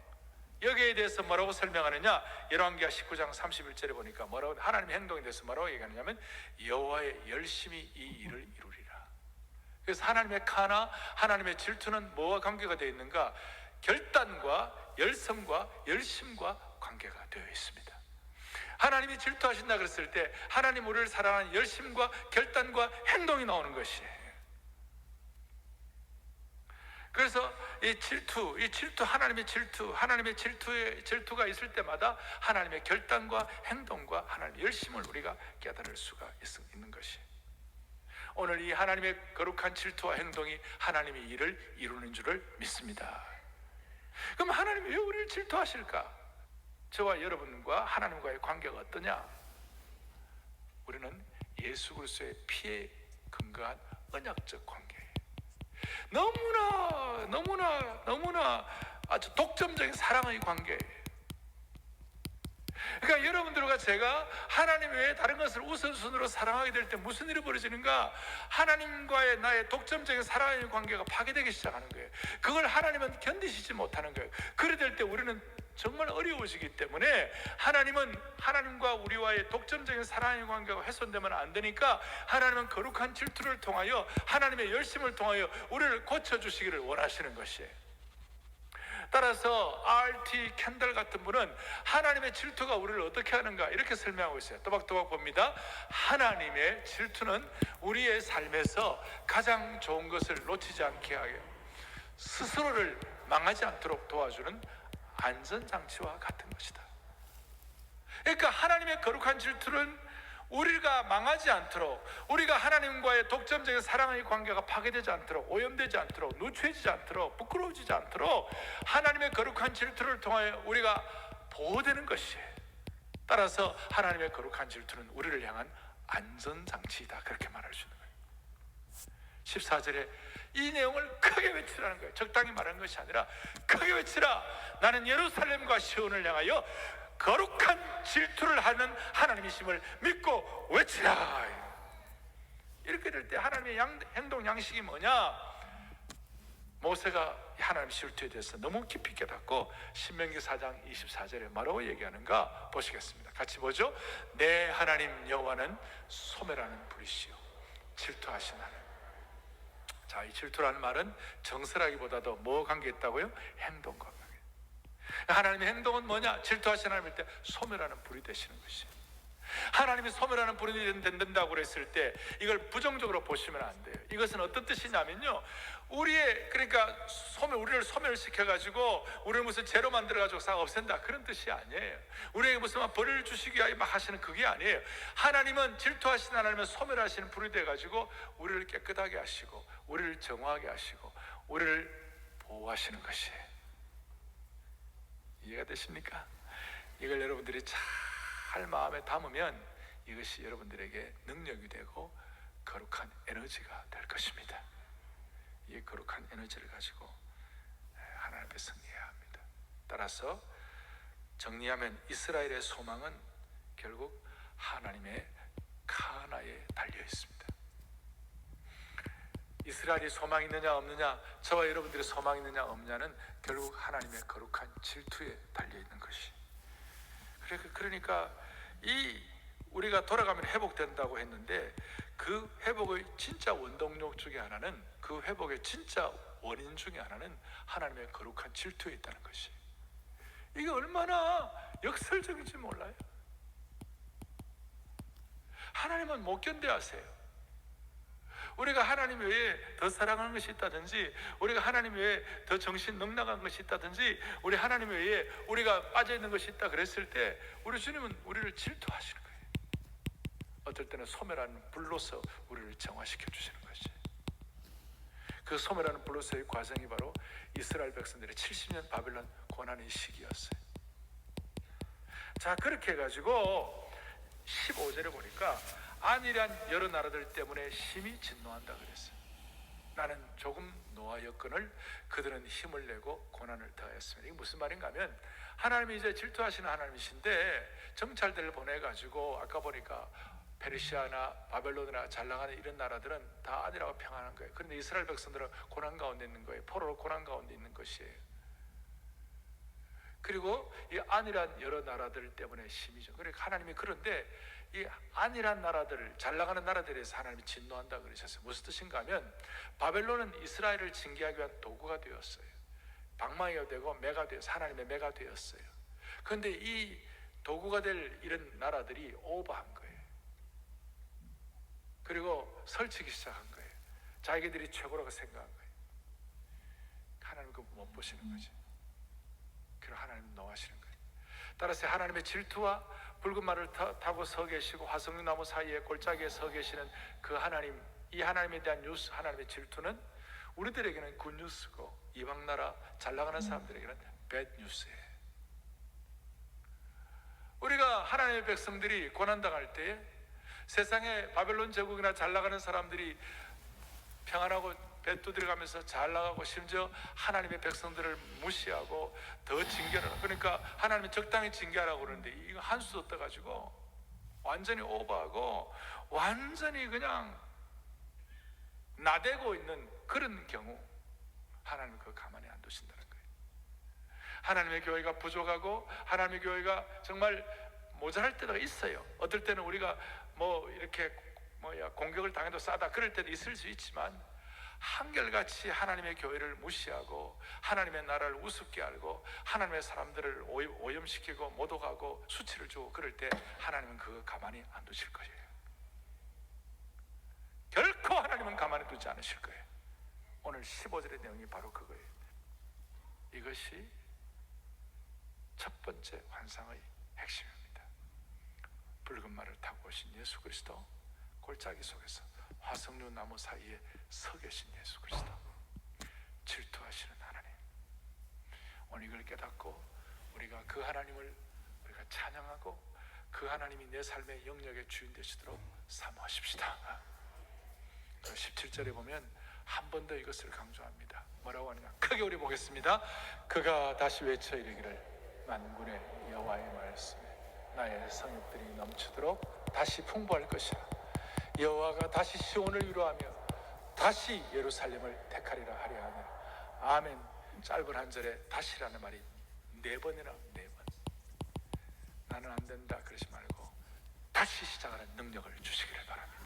여기에 대해서 뭐라고 설명하느냐? 열왕기하 19장 31절에 보니까 뭐라고 하나님의 행동에 대해서 뭐라고 얘기하느냐면 여호와의 열심히 이 일을 이루리라. 그래서 하나님의 카나, 하나님의 질투는 뭐와 관계가 되어 있는가? 결단과 열성과 열심과 관계가 되어 있습니다. 하나님이 질투하신다 그랬을 때 하나님 우리를 사랑하는 열심과 결단과 행동이 나오는 것이에요. 그래서 이 질투, 하나님의 질투가 있을 때마다 하나님의 결단과 행동과 하나님의 열심을 우리가 깨달을 수가 있는 것이에요. 오늘 이 하나님의 거룩한 질투와 행동이 하나님의 일을 이루는 줄을 믿습니다. 그럼 하나님이 왜 우리를 질투하실까? 저와 여러분과 하나님과의 관계가 어떠냐? 우리는 예수 그리스도의 피에 근거한 언약적 관계예요. 너무나 아주 독점적인 사랑의 관계예요. 그러니까 여러분들과 제가 하나님 외에 다른 것을 우선순위로 사랑하게 될 때 무슨 일이 벌어지는가? 하나님과의 나의 독점적인 사랑의 관계가 파괴되기 시작하는 거예요. 그걸 하나님은 견디시지 못하는 거예요. 그래 될 때 우리는 정말 어려워지기 때문에 하나님은 하나님과 우리와의 독점적인 사랑의 관계가 훼손되면 안 되니까 하나님은 거룩한 질투를 통하여 하나님의 열심을 통하여 우리를 고쳐주시기를 원하시는 것이에요. 따라서 R.T. 캔들 같은 분은 하나님의 질투가 우리를 어떻게 하는가 이렇게 설명하고 있어요. 또박또박 봅니다. 하나님의 질투는 우리의 삶에서 가장 좋은 것을 놓치지 않게 하여 스스로를 망하지 않도록 도와주는 안전장치와 같은 것이다. 그러니까 하나님의 거룩한 질투는 우리가 망하지 않도록, 우리가 하나님과의 독점적인 사랑의 관계가 파괴되지 않도록, 오염되지 않도록, 누추해지지 않도록, 부끄러워지지 않도록 하나님의 거룩한 질투를 통하여 우리가 보호되는 것이에요. 따라서 하나님의 거룩한 질투는 우리를 향한 안전장치이다, 그렇게 말할 수 있는 거예요. 14절에 이 내용을 크게 외치라는 거예요. 적당히 말하는 것이 아니라 크게 외치라. 나는 예루살렘과 시온을 향하여 거룩한 질투를 하는 하나님이심을 믿고 외치라. 이렇게 될 때 하나님의 행동 양식이 뭐냐? 모세가 하나님 질투에 대해서 너무 깊이 깨닫고 신명기 4장 24절에 뭐라고 얘기하는가 보시겠습니다. 같이 보죠. 내 하나님 여호와는 소멸하는 불이시요 질투하신 하나님. 자, 이 질투라는 말은 정서라기보다도 뭐 관계 있다고요? 행동과 관계. 하나님의 행동은 뭐냐? 질투하시는 하나님일 때 소멸하는 불이 되시는 것이에요. 하나님이 소멸하는 불이 된다고 그랬을 때 이걸 부정적으로 보시면 안 돼요. 이것은 어떤 뜻이냐면요, 우리를 소멸시켜 가지고 우리를 무슨 죄로 만들어 가지고 싹 없앤다, 그런 뜻이 아니에요. 우리에게 무슨 벌을 주시기 위하여 막 하시는 그게 아니에요. 하나님은 질투하시는 하나님은 소멸하시는 불이 돼 가지고 우리를 깨끗하게 하시고 우리를 정화하게 하시고 우리를 보호하시는 것이에요. 이해가 되십니까? 이걸 여러분들이 잘 마음에 담으면 이것이 여러분들에게 능력이 되고 거룩한 에너지가 될 것입니다. 이 거룩한 에너지를 가지고 하나님 앞에 승리해야 합니다. 따라서 정리하면 이스라엘의 소망은 결국 하나님의 카나에 달려 있습니다. 이스라엘이 소망이 있느냐 없느냐, 저와 여러분들의 소망이 있느냐 없느냐는 결국 하나님의 거룩한 질투에 달려 있는 것이. 그러니까 우리가 돌아가면 회복된다고 했는데 그 회복의 진짜 원동력 중에 하나는, 그 회복의 진짜 원인 중에 하나는 하나님의 거룩한 질투에 있다는 것이. 이게 얼마나 역설적인지 몰라요. 하나님은 못 견뎌하세요. 우리가 하나님 외에 더 사랑하는 것이 있다든지, 우리가 하나님 외에 더 정신 넉넉한 것이 있다든지, 우리 하나님 외에 우리가 빠져있는 것이 있다 그랬을 때 우리 주님은 우리를 질투하시는 거예요. 어떨 때는 소멸하는 불로서 우리를 정화시켜 주시는 것이. 그 소멸하는 불로서의 과정이 바로 이스라엘 백성들의 70년 바벨론 고난의 시기였어요. 자, 그렇게 해가지고 15절에 보니까 안일한 여러 나라들 때문에 심히 진노한다 그랬어요. 나는 조금 노하였거늘 그들은 힘을 내고 고난을 더하였습니다. 이게 무슨 말인가 하면, 하나님이 이제 질투하시는 하나님이신데 정찰들을 보내가지고 아까 보니까 페르시아나 바벨론이나 잘 나가는 이런 나라들은 다 안일하고 평안한 거예요. 그런데 이스라엘 백성들은 고난 가운데 있는 거예요. 포로로 고난 가운데 있는 것이에요. 그리고 이 안일한 여러 나라들 때문에 심히죠. 그러니까 하나님이, 그런데 이 안일한 나라들, 잘 나가는 나라들에서 하나님이 진노한다 그러셨어요. 무슨 뜻인가 하면, 바벨론은 이스라엘을 징계하기 위한 도구가 되었어요. 방망이가 되고 매가 되어서 하나님의 매가 되었어요. 그런데 이 도구가 될 이런 나라들이 오버한 거예요. 그리고 설치기 시작한 거예요. 자기들이 최고라고 생각한 거예요. 하나님 그거 못 보시는 거지. 그리고 하나님 노하시는 거예요. 따라서 하나님의 질투와 붉은 말을 타고 서 계시고 화석나무 사이에 골짜기에 서 계시는 그 하나님, 이 하나님에 대한 뉴스, 하나님의 질투는 우리들에게는 굿뉴스고 이방 나라 잘 나가는 사람들에게는 배드뉴스예요. 우리가 하나님의 백성들이 고난당할 때에 세상에 바벨론 제국이나 잘 나가는 사람들이 평안하고 배 두드려가면서 잘 나가고 심지어 하나님의 백성들을 무시하고 더 징계를, 그러니까 하나님이 적당히 징계하라고 그러는데 이거 한 수 떠가지고 완전히 오버하고 완전히 그냥 나대고 있는 그런 경우 하나님은 그거 가만히 안 두신다는 거예요. 하나님의 교회가 부족하고 하나님의 교회가 정말 모자랄 때가 있어요. 어떨 때는 우리가 뭐 이렇게 공격을 당해도 싸다 그럴 때도 있을 수 있지만, 한결같이 하나님의 교회를 무시하고 하나님의 나라를 우습게 알고 하나님의 사람들을 오염시키고 모독하고 수치를 주고 그럴 때 하나님은 그거 가만히 안 두실 거예요. 결코 하나님은 가만히 두지 않으실 거예요. 오늘 15절의 내용이 바로 그거예요. 이것이 첫 번째 환상의 핵심입니다. 붉은 말을 타고 오신 예수 그리스도, 골짜기 속에서 화석류 나무 사이에 서 계신 예수 그리스도, 질투하시는 하나님. 오늘 이걸 깨닫고 우리가 그 하나님을 우리가 찬양하고 그 하나님이 내 삶의 영역의 주인 되시도록 사모하십시다. 17절에 보면 한 번 더 이것을 강조합니다. 뭐라고 하느냐? 크게 우리 보겠습니다. 그가 다시 외쳐 이르기를 만군의 여호와의 말씀에 나의 성읍들이 넘치도록 다시 풍부할 것이라. 여호와가 다시 시온을 위로하며 다시 예루살렘을 택하리라 하려 하며. 아멘. 짧은 한 절에 다시라는 말이 4번이나 4번. 나는 안 된다 그러지 말고 다시 시작하는 능력을 주시기를 바랍니다.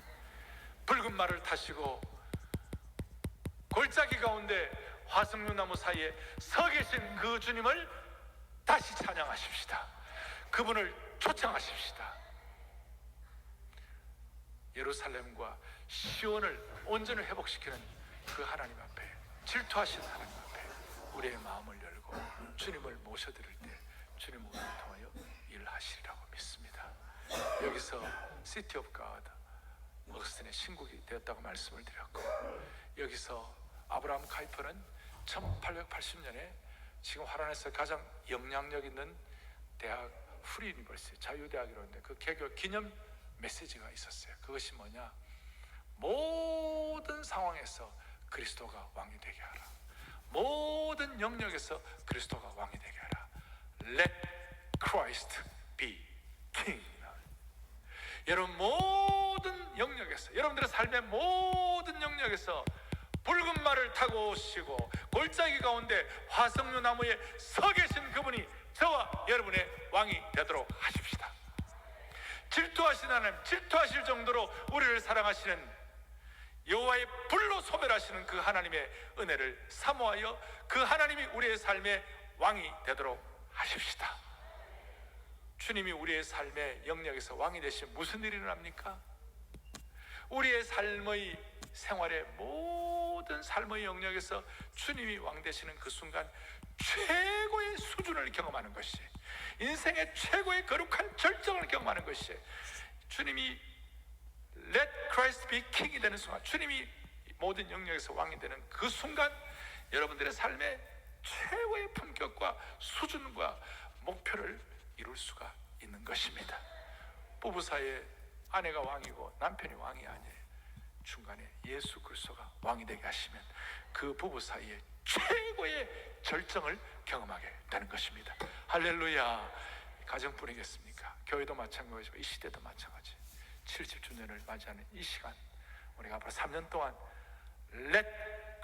붉은 말을 타시고 골짜기 가운데 화석류 나무 사이에 서 계신 그 주님을 다시 찬양하십시다. 그분을 초청하십시다. 예루살렘과 시온을 온전히 회복시키는 그 하나님 앞에, 질투하시는 하나님 앞에 우리의 마음을 열고 주님을 모셔드릴 때 주님은 우리를 통하여 일하시리라고 믿습니다. 여기서 시티 오브 갓 어거스틴의 신국이 되었다고 말씀을 드렸고, 여기서 아브라함 카이퍼는 1880년에 지금 화란에서 가장 영향력 있는 대학 프리 유니버시티 자유대학이라는데 그 개교 기념 메시지가 있었어요. 그것이 뭐냐? 모든 상황에서 그리스도가 왕이 되게 하라. 모든 영역에서 그리스도가 왕이 되게 하라. Let Christ be King. 여러분 모든 영역에서, 여러분들의 삶의 모든 영역에서 붉은 말을 타고 오시고 골짜기 가운데 화석류 나무에 서 계신 그분이 저와 여러분의 왕이 되도록 하십시다. 질투하시는 하나님, 질투하실 정도로 우리를 사랑하시는 여호와의 불로 소멸하시는 그 하나님의 은혜를 사모하여 그 하나님이 우리의 삶의 왕이 되도록 하십시다. 주님이 우리의 삶의 영역에서 왕이 되시면 무슨 일이 일어납니까? 우리의 삶의 생활의 모든 삶의 영역에서 주님이 왕 되시는 그 순간 최고의 수준을 경험하는 것이, 인생의 최고의 거룩한 절정을 경험하는 것이, 주님이 Let Christ be King이 되는 순간, 주님이 모든 영역에서 왕이 되는 그 순간 여러분들의 삶의 최고의 품격과 수준과 목표를 이룰 수가 있는 것입니다. 부부 사이에 아내가 왕이고 남편이 왕이 아니에요. 중간에 예수 그리스도가 왕이 되게 하시면 그 부부 사이에 최고의 절정을 경험하게 되는 것입니다. 할렐루야. 가정뿐이겠습니까? 교회도 마찬가지고 이 시대도 마찬가지. 70주년을 맞이하는 이 시간, 우리가 앞으로 3년 동안 Let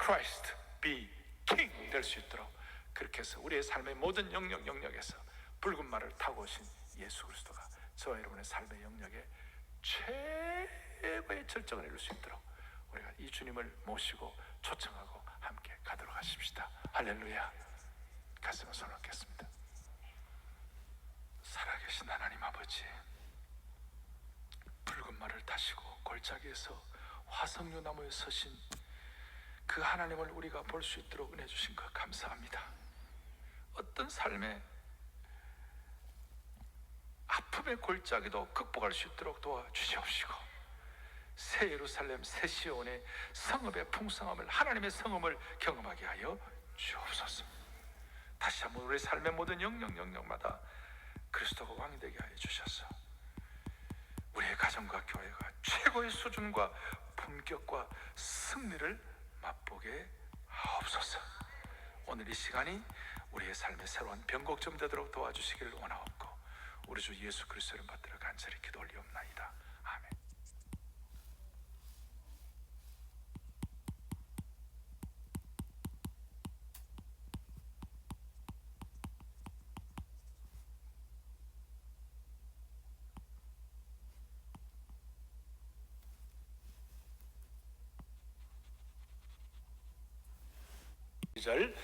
Christ be King 될 수 있도록 그렇게 해서 우리의 삶의 모든 영역에서 붉은 말을 타고 오신 예수 그리스도가 저와 여러분의 삶의 영역에 최고의 절정을 이룰 수 있도록 우리가 이 주님을 모시고 초청하고 함께 가도록 하십시다. 할렐루야. 가슴을 손을 얹겠습니다. 살아계신 하나님 아버지, 붉은 말을 타시고 골짜기에서 화석류 나무에 서신 그 하나님을 우리가 볼 수 있도록 은혜 주신 것 감사합니다. 어떤 삶의 아픔의 골짜기도 극복할 수 있도록 도와주시옵시고, 새 예루살렘 새 시온의 성읍의 풍성함을, 하나님의 성음을 경험하게 하여 주옵소서. 다시 한번 우리 삶의 모든 영역마다 그리스도가 왕이 되게 하여 주셔서 우리의 가정과 교회가 최고의 수준과 품격과 승리를 맛보게 하옵소서. 오늘 이 시간이 우리의 삶의 새로운 변곡점 되도록 도와주시기를 원하옵고 우리 주 예수 그리스도를 받들어 간절히 기도 올리옵나이다. 아멘. 12절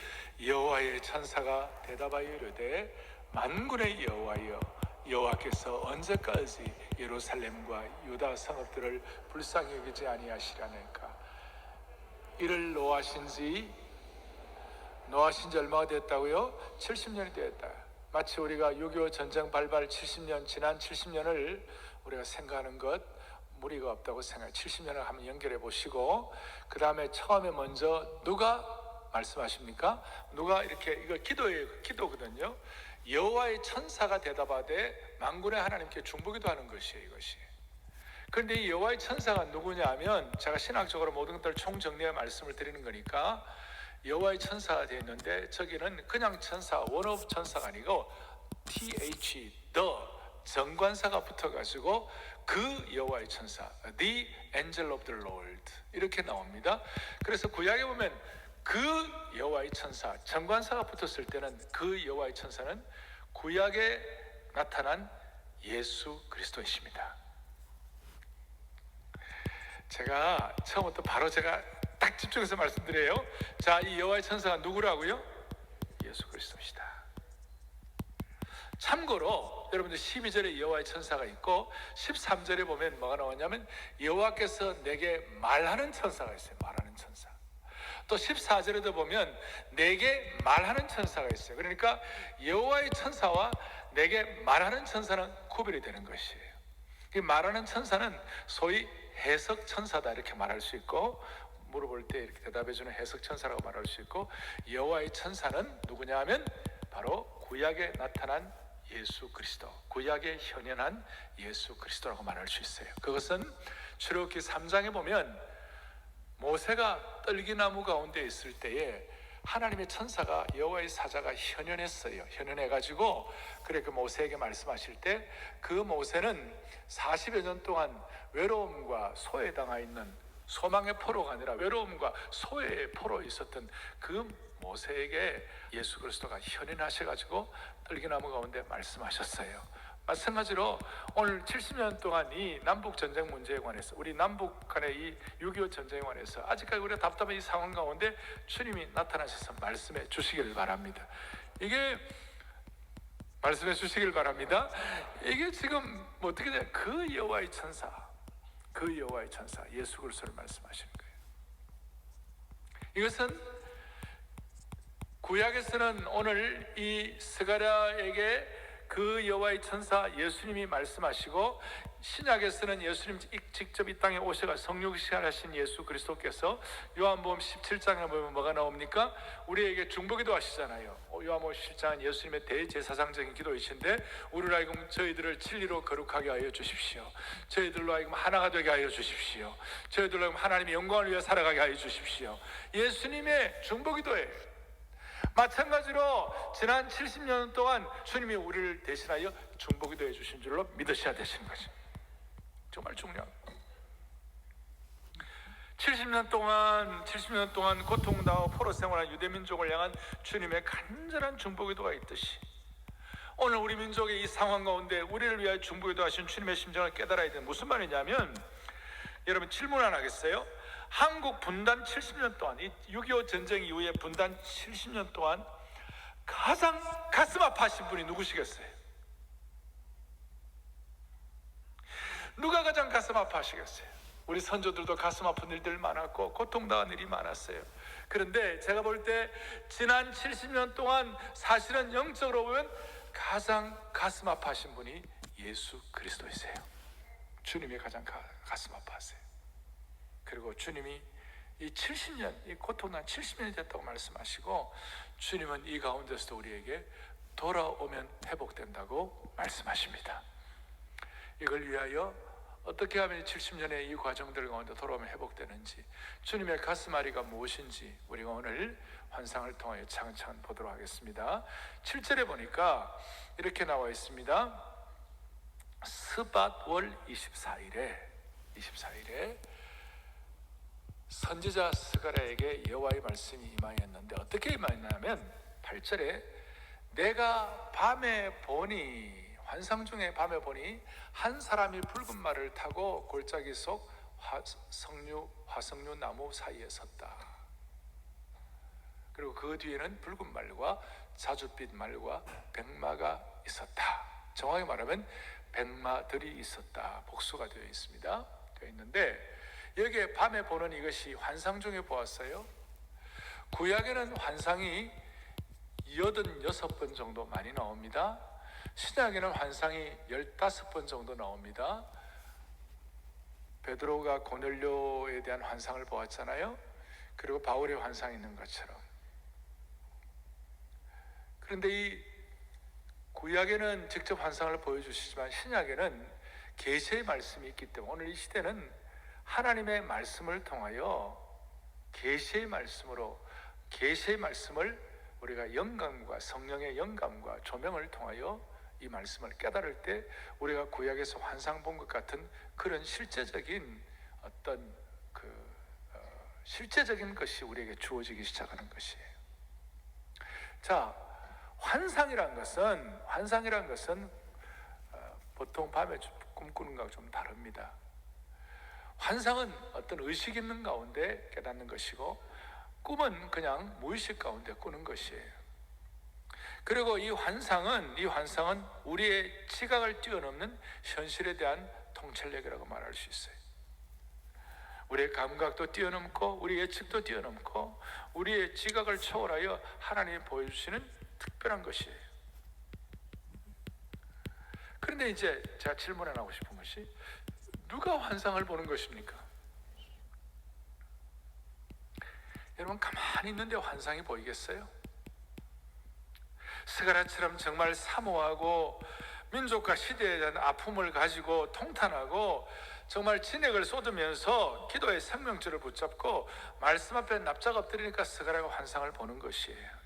여호와의 천사가 대답하여 이르되 만군의 여호와여 여호와께서 언제까지 예루살렘과 유다 성읍들을 불쌍히 여기지 아니하시려니까. 이를 노하신 지 얼마가 됐다고요? 70년이 되었다. 마치 우리가 6.25 전쟁 발발 70년, 지난 70년을 우리가 생각하는 것 무리가 없다고 생각해요. 70년을 한번 연결해 보시고, 그 다음에 처음에 먼저 누가 말씀하십니까? 누가 이렇게, 이거 기도예요. 기도거든요. 여호와의 천사가 대답하되 만군의 하나님께 중보기도 하는 것이에요. 이것이. 그런데 이 여호와의 천사가 누구냐 하면, 제가 신학적으로 모든 것들을 총정리해 말씀을 드리는 거니까 여호와의 천사가 되어 있는데, 저기는 그냥 천사, 원업 천사가 아니고 TH, the 정관사가 붙어가지고 그 여호와의 천사, the angel of the Lord 이렇게 나옵니다. 그래서 구약에 보면 그 여호와의 천사, 정관사가 붙었을 때는 그 여호와의 천사는 구약에 나타난 예수 그리스도이십니다. 제가 처음부터 바로 제가 딱 집중해서 말씀드려요. 자, 이 여호와의 천사가 누구라고요? 예수 그리스도시다. 참고로 여러분들 12절에 여호와의 천사가 있고 13절에 보면 뭐가 나오냐면 여호와께서 내게 말하는 천사가 있어요. 말하는 천사. 또 14절에도 보면 내게 말하는 천사가 있어요. 그러니까 여호와의 천사와 내게 말하는 천사는 구별이 되는 것이에요. 이 말하는 천사는 소위 해석 천사다 이렇게 말할 수 있고, 물어볼 때 이렇게 대답해주는 해석 천사라고 말할 수 있고, 여호와의 천사는 누구냐 하면 바로 구약에 나타난 예수 그리스도, 구약에 현현한 예수 그리스도라고 말할 수 있어요. 그것은 출애굽기 3장에 보면 모세가 떨기나무 가운데 있을 때에 하나님의 천사가, 여호와의 사자가 현현했어요. 현현해가지고 그래 그 모세에게 말씀하실 때 그 모세는 40여 년 동안 외로움과 소외에 당하 있는, 소망의 포로가 아니라 외로움과 소외의 포로 있었던 그 모세에게 예수 그리스도가 현현하셔가지고 떨기나무 가운데 말씀하셨어요. 마찬가지로 오늘 70년 동안 이 남북 전쟁 문제에 관해서, 우리 남북 간의 이 6.25 전쟁에 관해서 아직까지 우리가 답답한 이 상황 가운데 주님이 나타나셔서 말씀해 주시길 바랍니다. 이게 말씀해 주시길 바랍니다. 이게 지금 어떻게 돼요? 그 여호와의 천사, 그 여호와의 천사 예수 그리스도를 말씀하시는 거예요. 이것은 구약에서는 오늘 이 스가랴에게 그 여호와의 천사 예수님이 말씀하시고, 신약에서는 예수님 직접 이 땅에 오셔가 성육신하신 예수 그리스도께서 요한복음 17장에 보면 뭐가 나옵니까? 우리에게 중보기도 하시잖아요. 요한복음 17장은 예수님의 대제사장적인 기도이신데, 우리로 하여금 저희들을 진리로 거룩하게 하여 주십시오. 저희들로 하여금 하나가 되게 하여 주십시오. 저희들로 하여금 하나님의 영광을 위해 살아가게 하여 주십시오. 예수님의 중보기도예요. 마찬가지로 지난 70년 동안 주님이 우리를 대신하여 중보기도 해주신 줄로 믿으셔야 되시는 거죠. 정말 중요합니다. 70년 동안 고통당하고 포로 생활한 유대민족을 향한 주님의 간절한 중보기도가 있듯이, 오늘 우리 민족의 이 상황 가운데 우리를 위하여 중보기도 하신 주님의 심정을 깨달아야 되는, 무슨 말이냐면, 여러분 질문 하나 하겠어요? 한국 분단 70년 동안, 이 6.25 전쟁 이후에 분단 70년 동안 가장 가슴 아파하신 분이 누구시겠어요? 누가 가장 가슴 아파하시겠어요? 우리 선조들도 가슴 아픈 일들 많았고 고통당한 일이 많았어요. 그런데 제가 볼 때 지난 70년 동안 사실은 영적으로 보면 가장 가슴 아파하신 분이 예수 그리스도이세요. 주님이 가장 가슴 아파하세요. 그리고 주님이 이 70년, 이 고통난 70년이 됐다고 말씀하시고, 주님은 이 가운데서도 우리에게 돌아오면 회복된다고 말씀하십니다. 이걸 위하여 어떻게 하면 70년의 이 과정들 가운데 돌아오면 회복되는지, 주님의 가슴앓이가 무엇인지 우리가 오늘 환상을 통하여 차근차근 보도록 하겠습니다. 7절에 보니까 이렇게 나와 있습니다. 스밧월 24일에 선지자 스가랴에게 여호와의 말씀이 임하였는데, 어떻게 임하였냐면 8절에 내가 밤에 보니, 환상 중에 밤에 보니 한 사람이 붉은 말을 타고 골짜기 속 화석류 나무 사이에 섰다. 그리고 그 뒤에는 붉은 말과 자줏빛 말과 백마가 있었다. 정확히 말하면 백마들이 있었다. 복수가 되어 있습니다. 되어 있는데 여기에 밤에 보는 이것이 환상 중에 보았어요. 구약에는 환상이 86번 정도 많이 나옵니다. 신약에는 환상이 15번 정도 나옵니다. 베드로가 고넬료에 대한 환상을 보았잖아요. 그리고 바울의 환상이 있는 것처럼. 그런데 이 구약에는 직접 환상을 보여주시지만 신약에는 계시의 말씀이 있기 때문에 오늘 이 시대는 하나님의 말씀을 통하여 계시의 말씀으로 계시의 말씀을 우리가 영감과 성령의 영감과 조명을 통하여 이 말씀을 깨달을 때 우리가 구약에서 환상 본 것 같은 그런 실제적인 어떤 실제적인 것이 우리에게 주어지기 시작하는 것이에요. 자, 환상이란 것은 보통 밤에 꿈꾸는 것과 좀 다릅니다. 환상은 어떤 의식 있는 가운데 깨닫는 것이고 꿈은 그냥 무의식 가운데 꾸는 것이에요. 그리고 이 환상은 우리의 지각을 뛰어넘는 현실에 대한 통찰력이라고 말할 수 있어요. 우리의 감각도 뛰어넘고 우리의 예측도 뛰어넘고 우리의 지각을 초월하여 하나님이 보여주시는 특별한 것이에요. 그런데 이제 제가 질문 하나 하고 싶은 것이 누가 환상을 보는 것입니까? 여러분 가만히 있는데 환상이 보이겠어요? 스가랴처럼 정말 사모하고 민족과 시대에 대한 아픔을 가지고 통탄하고 정말 진액을 쏟으면서 기도의 생명줄을 붙잡고 말씀 앞에 납작 엎드리니까 스가랴가 환상을 보는 것이에요.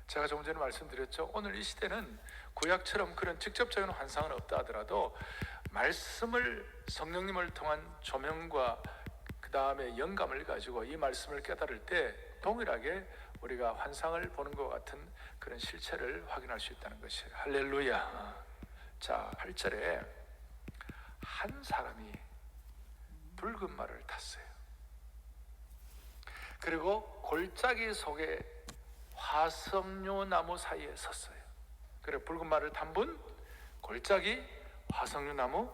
제가 조금 전에 말씀드렸죠. 오늘 이 시대는 구약처럼 그런 직접적인 환상은 없다 하더라도 말씀을 성령님을 통한 조명과 그 다음에 영감을 가지고 이 말씀을 깨달을 때 동일하게 우리가 환상을 보는 것 같은 그런 실체를 확인할 수 있다는 것이에요. 할렐루야. 자, 8절에 한 사람이 붉은 말을 탔어요. 그리고 골짜기 속에 화석류 나무 사이에 섰어요. 그래 붉은 말을 탄 분, 골짜기, 화석류 나무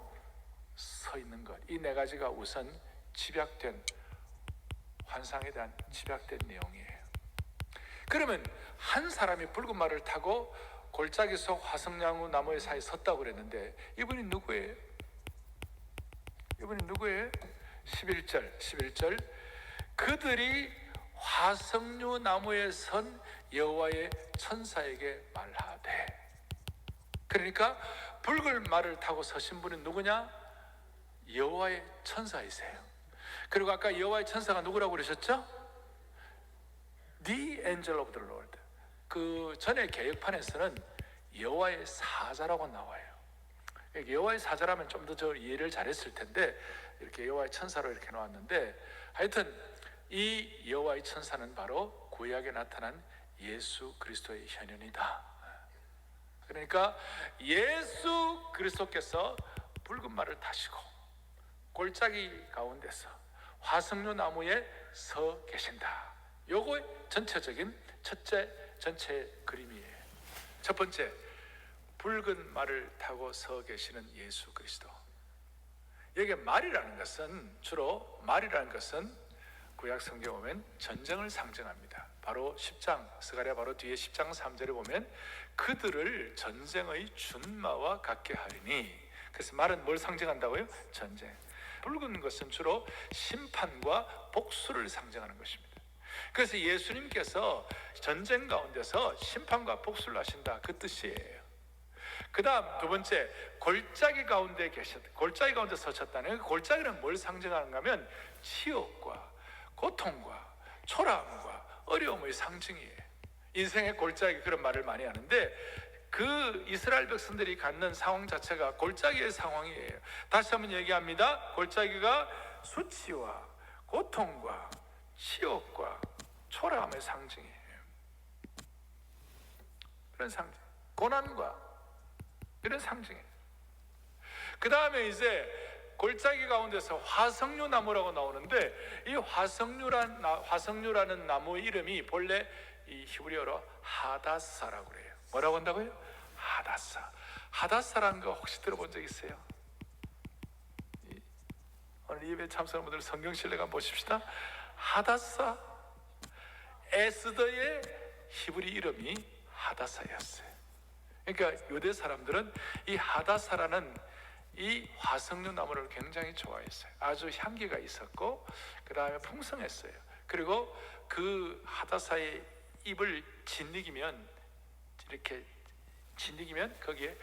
서 있는 것. 이 네 가지가 우선 집약된 환상에 대한 집약된 내용이에요. 그러면 한 사람이 붉은 말을 타고 골짜기 속 화석류 나무의 사이에 섰다고 그랬는데 이분이 누구예요? 11절 그들이 화석류 나무에 선 여호와의 천사에게 말하되. 그러니까 붉은 말을 타고 서신 분은 누구냐? 여호와의 천사이세요. 그리고 아까 여호와의 천사가 누구라고 그러셨죠? The angel of the Lord. 그 전에 개혁판에서는 여호와의 사자라고 나와요. 여호와의 사자라면 좀 더 저 이해를 잘했을 텐데 이렇게 여호와의 천사로 이렇게 나왔는데 하여튼 이 여호와의 천사는 바로 구약에 나타난 예수 그리스도의 현현이다. 그러니까 예수 그리스도께서 붉은 말을 타시고 골짜기 가운데서 화석류 나무에 서 계신다. 요거 전체적인 전체 그림이에요. 첫 번째, 붉은 말을 타고 서 계시는 예수 그리스도. 여기 말이라는 것은 구약 성경에 보면 전쟁을 상징합니다. 바로 10장 스가랴 바로 뒤에 10장 3절에 보면 그들을 전쟁의 준마와 같게 하리니. 그래서 말은 뭘 상징한다고요? 전쟁. 붉은 것은 주로 심판과 복수를 상징하는 것입니다. 그래서 예수님께서 전쟁 가운데서 심판과 복수를 하신다, 그 뜻이에요. 그 다음 두 번째, 골짜기 가운데 서셨다는. 골짜기는 뭘 상징하는가 하면 치욕과 고통과 초라함과 어려움의 상징이에요. 인생의 골짜기, 그런 말을 많이 하는데 그 이스라엘 백성들이 갖는 상황 자체가 골짜기의 상황이에요. 다시 한번 얘기합니다. 골짜기가 수치와 고통과 치욕과 초라함의 상징이에요. 그런 상징, 고난과 이런 상징이에요. 그 다음에 이제 골짜기 가운데서 화석류 나무라고 나오는데, 이 화석류라는 나무 이름이 본래 이 히브리어로 하다사라고 그래요. 뭐라고 한다고요? 하다사. 하다사라는 거 혹시 들어본 적 있어요? 오늘 예배 참석하는 분들 성경 신뢰가 보십시다. 하다사, 에스더의 히브리 이름이 하다사였어요. 그러니까 유대 사람들은 이 하다사라는 이 화석류 나무를 굉장히 좋아했어요. 아주 향기가 있었고 그 다음에 풍성했어요. 그리고 그 하다사의 잎을 이렇게 진익이면 거기에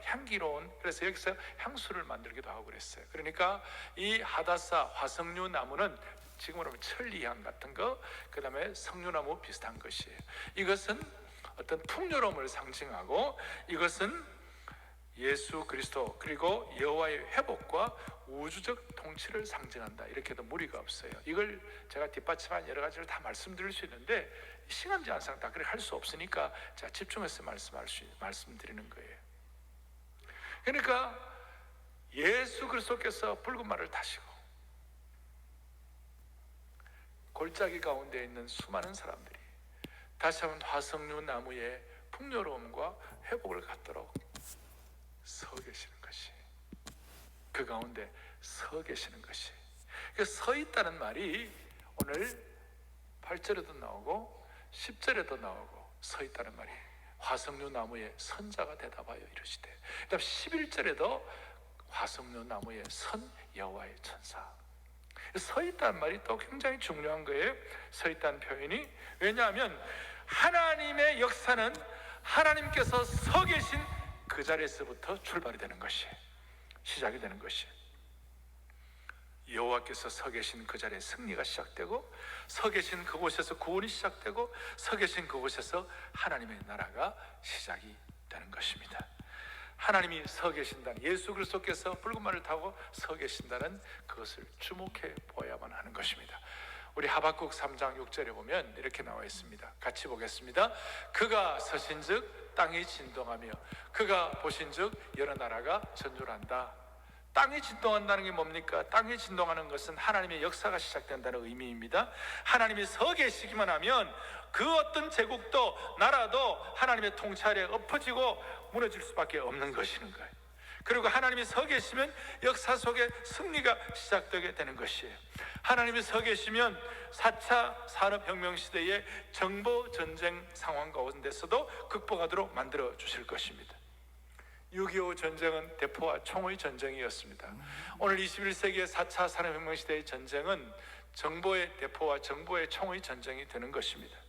향기로운, 그래서 여기서 향수를 만들기도 하고 그랬어요. 그러니까 이 하다사 화석류 나무는 지금으로 보면 천리향 같은 거, 그 다음에 석류나무 비슷한 것이에요. 이것은 어떤 풍요로움을 상징하고, 이것은 예수 그리스도 그리고 여호와의 회복과 우주적 통치를 상징한다. 이렇게도 무리가 없어요. 이걸 제가 뒷받침한 여러 가지를 다 말씀드릴 수 있는데 시간 제한상 다 그렇게 할 수 없으니까 제가 집중해서 말씀드리는 거예요. 그러니까 예수 그리스도께서 붉은 말을 타시고 골짜기 가운데 있는 수많은 사람들이 다시 한번 화석류 나무의 풍요로움과 회복을 갖도록 서 계시는 것이, 그 가운데 서 계시는 것이, 서 있다는 말이 오늘 8절에도 나오고 10절에도 나오고, 서 있다는 말이 화석류 나무에 선자가 대답하여 이르시되, 그다음 11절에도 화석류 나무에 선 여호와의 천사. 서 있다는 말이 또 굉장히 중요한 거예요. 서 있다는 표현이. 왜냐하면 하나님의 역사는 하나님께서 서 계신 그 자리에서부터 출발이 되는 것이, 시작이 되는 것이, 여호와께서 서 계신 그 자리에 승리가 시작되고, 서 계신 그곳에서 구원이 시작되고, 서 계신 그곳에서 하나님의 나라가 시작이 되는 것입니다. 하나님이 서 계신다는, 예수 그리스도께서 붉은 말을 타고 서 계신다는 그것을 주목해 보아야만 하는 것입니다. 우리 하박국 3장 6절에 보면 이렇게 나와 있습니다. 같이 보겠습니다. 그가 서신즉 땅이 진동하며 그가 보신즉 여러 나라가 전율한다. 땅이 진동한다는 게 뭡니까? 땅이 진동하는 것은 하나님의 역사가 시작된다는 의미입니다. 하나님이 서 계시기만 하면 그 어떤 제국도 나라도 하나님의 통치 아래 엎어지고 무너질 수밖에 없는 것이는 거예요. 그리고 하나님이 서 계시면 역사 속에 승리가 시작되게 되는 것이에요. 하나님이 서 계시면 4차 산업혁명 시대의 정보 전쟁 상황 가운데서도 극복하도록 만들어 주실 것입니다. 6.25 전쟁은 대포와 총의 전쟁이었습니다. 오늘 21세기의 4차 산업혁명 시대의 전쟁은 정보의 대포와 정보의 총의 전쟁이 되는 것입니다.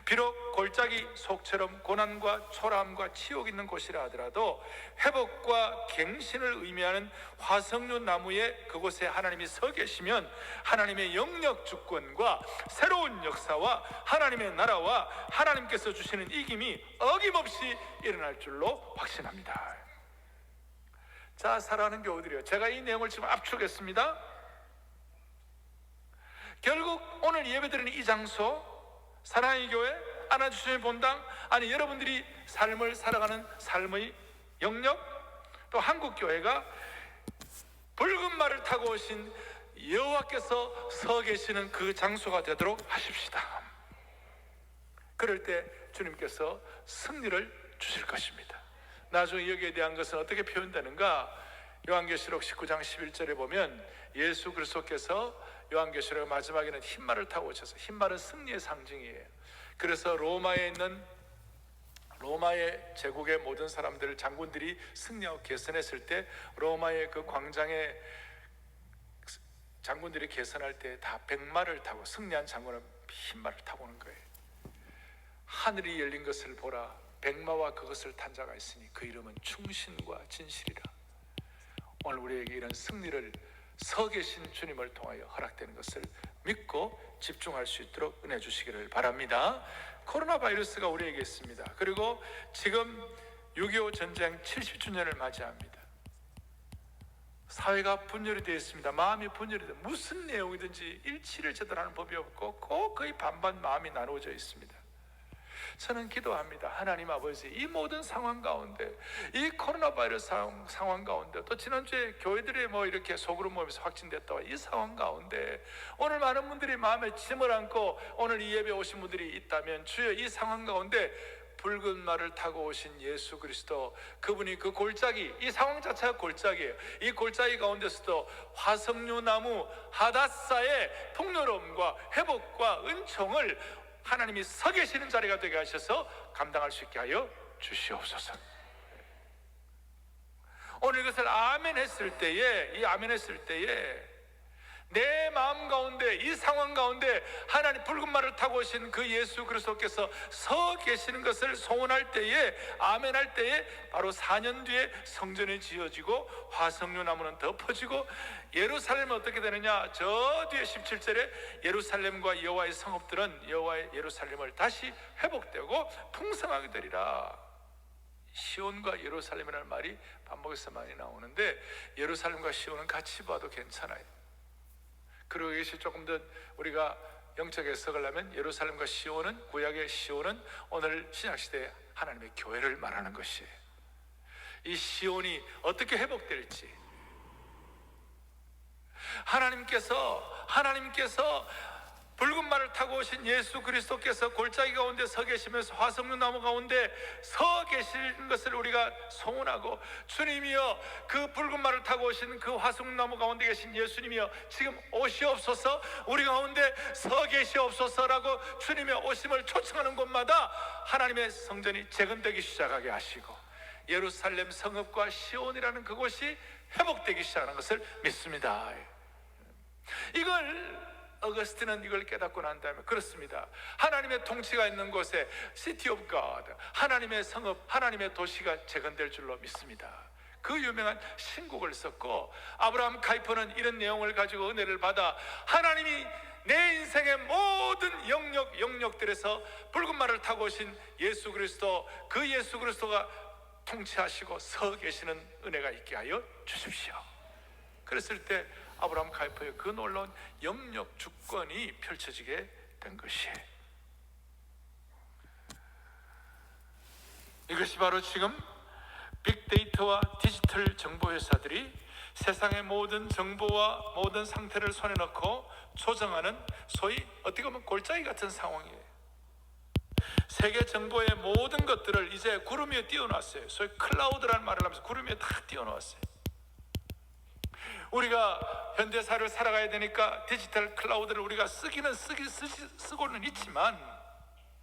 비록 골짜기 속처럼 고난과 초라함과 치욕 있는 곳이라 하더라도 회복과 갱신을 의미하는 화석류 나무에 그곳에 하나님이 서 계시면 하나님의 영역 주권과 새로운 역사와 하나님의 나라와 하나님께서 주시는 이김이 어김없이 일어날 줄로 확신합니다. 자, 사랑하는 교우들이요, 제가 이 내용을 지금 압축했습니다. 결국 오늘 예배드리는 이 장소, 사랑의 교회, 안아주시는 본당, 아니 여러분들이 삶을 살아가는 삶의 영역, 또 한국교회가 붉은 말을 타고 오신 여호와께서 서 계시는 그 장소가 되도록 하십시다. 그럴 때 주님께서 승리를 주실 것입니다. 나중에 여기에 대한 것은 어떻게 표현되는가? 요한계시록 19장 11절에 보면 예수 그리스도께서 요한계시록 마지막에는 흰말을 타고 오셔서, 흰말은 승리의 상징이에요. 그래서 로마의 제국의 모든 사람들, 장군들이 승리하고 개선했을 때 로마의 그 광장에 장군들이 개선할 때 다 백마를 타고, 승리한 장군은 흰말을 타고 오는 거예요. 하늘이 열린 것을 보라, 백마와 그것을 탄 자가 있으니 그 이름은 충신과 진실이라. 오늘 우리에게 이런 승리를 서 계신 주님을 통하여 허락되는 것을 믿고 집중할 수 있도록 은혜 주시기를 바랍니다. 코로나 바이러스가 우리에게 있습니다. 그리고 지금 6.25 전쟁 70주년을 맞이합니다. 사회가 분열이 되어 있습니다. 마음이 분열이 되어, 무슨 내용이든지 일치를 제대로 하는 법이 없고 거의 반반 마음이 나누어져 있습니다. 저는 기도합니다. 하나님 아버지, 이 모든 상황 가운데, 이 코로나 바이러스 상황 가운데, 또 지난주에 교회들이 뭐 이렇게 소그룹 모임에서 확진됐다와 이 상황 가운데 오늘 많은 분들이 마음에 짐을 안고 오늘 이 예배 오신 분들이 있다면, 주여 이 상황 가운데 붉은 말을 타고 오신 예수 그리스도, 그분이 그 골짜기, 이 상황 자체가 골짜기예요. 이 골짜기 가운데서도 화석류 나무 하닷사의 풍요로움과 회복과 은총을 하나님이 서 계시는 자리가 되게 하셔서 감당할 수 있게 하여 주시옵소서. 오늘 이것을 아멘 했을 때에, 이 아멘 했을 때에 내 마음 가운데, 이 상황 가운데 하나님 붉은 말을 타고 오신 그 예수 그리스도께서 서 계시는 것을 소원할 때에, 아멘 할 때에 바로 4년 뒤에 성전이 지어지고 화석류 나무는 덮어지고, 예루살렘은 어떻게 되느냐, 저 뒤에 17절에 예루살렘과 여호와의 성읍들은 여호와의 예루살렘을 다시 회복되고 풍성하게 되리라. 시온과 예루살렘이라는 말이 반복해서 많이 나오는데, 예루살렘과 시온은 같이 봐도 괜찮아요. 그리고 이것이 조금 더 우리가 영적에 해석하려면, 예루살렘과 시온은, 구약의 시온은 오늘 신약시대의 하나님의 교회를 말하는 것이에요. 이 시온이 어떻게 회복될지, 하나님께서 붉은 말을 타고 오신 예수 그리스도께서 골짜기 가운데 서 계시면서 화석류 나무 가운데 서 계시는 것을 우리가 소원하고, 주님이여 그 붉은 말을 타고 오신 그 화석류 나무 가운데 계신 예수님이여 지금 오시옵소서, 우리 가운데 서 계시옵소서라고 주님의 오심을 초청하는 곳마다 하나님의 성전이 재건되기 시작하게 하시고, 예루살렘 성읍과 시온이라는 그곳이 회복되기 시작하는 것을 믿습니다. 어거스틴은 이걸 깨닫고 난 다음에, 그렇습니다, 하나님의 통치가 있는 곳에 City of God, 하나님의 성읍, 하나님의 도시가 재건될 줄로 믿습니다. 그 유명한 신곡을 썼고, 아브라함 카이퍼는 이런 내용을 가지고 은혜를 받아 하나님이 내 인생의 모든 영역들에서 붉은 말을 타고 오신 예수 그리스도, 그 예수 그리스도가 통치하시고 서 계시는 은혜가 있게 하여 주십시오. 그랬을 때 아브라함 카이퍼의 그 놀라운 영역 주권이 펼쳐지게 된 것이에요. 이것이 바로 지금 빅데이터와 디지털 정보 회사들이 세상의 모든 정보와 모든 상태를 손에 넣고 조정하는, 소위 어떻게 보면 골짜기 같은 상황이에요. 세계 정보의 모든 것들을 이제 구름 위에 띄워놨어요. 소위 클라우드라는 말을 하면서 구름 위에 다 띄워놓았어요. 우리가 현대사를 살아가야 되니까 디지털 클라우드를 우리가 쓰고는 있지만,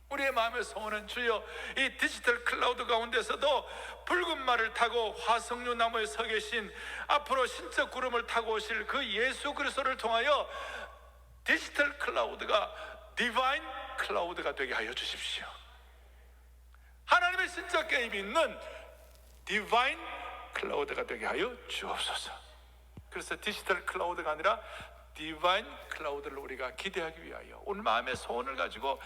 우리의 마음의 소원은, 주여 이 디지털 클라우드 가운데서도 붉은 말을 타고 화석류 나무에 서 계신, 앞으로 신적 구름을 타고 오실 그 예수 그리스도를 통하여 디지털 클라우드가 디바인 클라우드가 되게 하여 주십시오. 하나님의 신적 개입이 있는 디바인 클라우드가 되게 하여 주옵소서. 그래서 디지털 클라우드가 아니라 디바인 클라우드를 우리가 기대하기 위하여 오늘 마음의 소원을 가지고,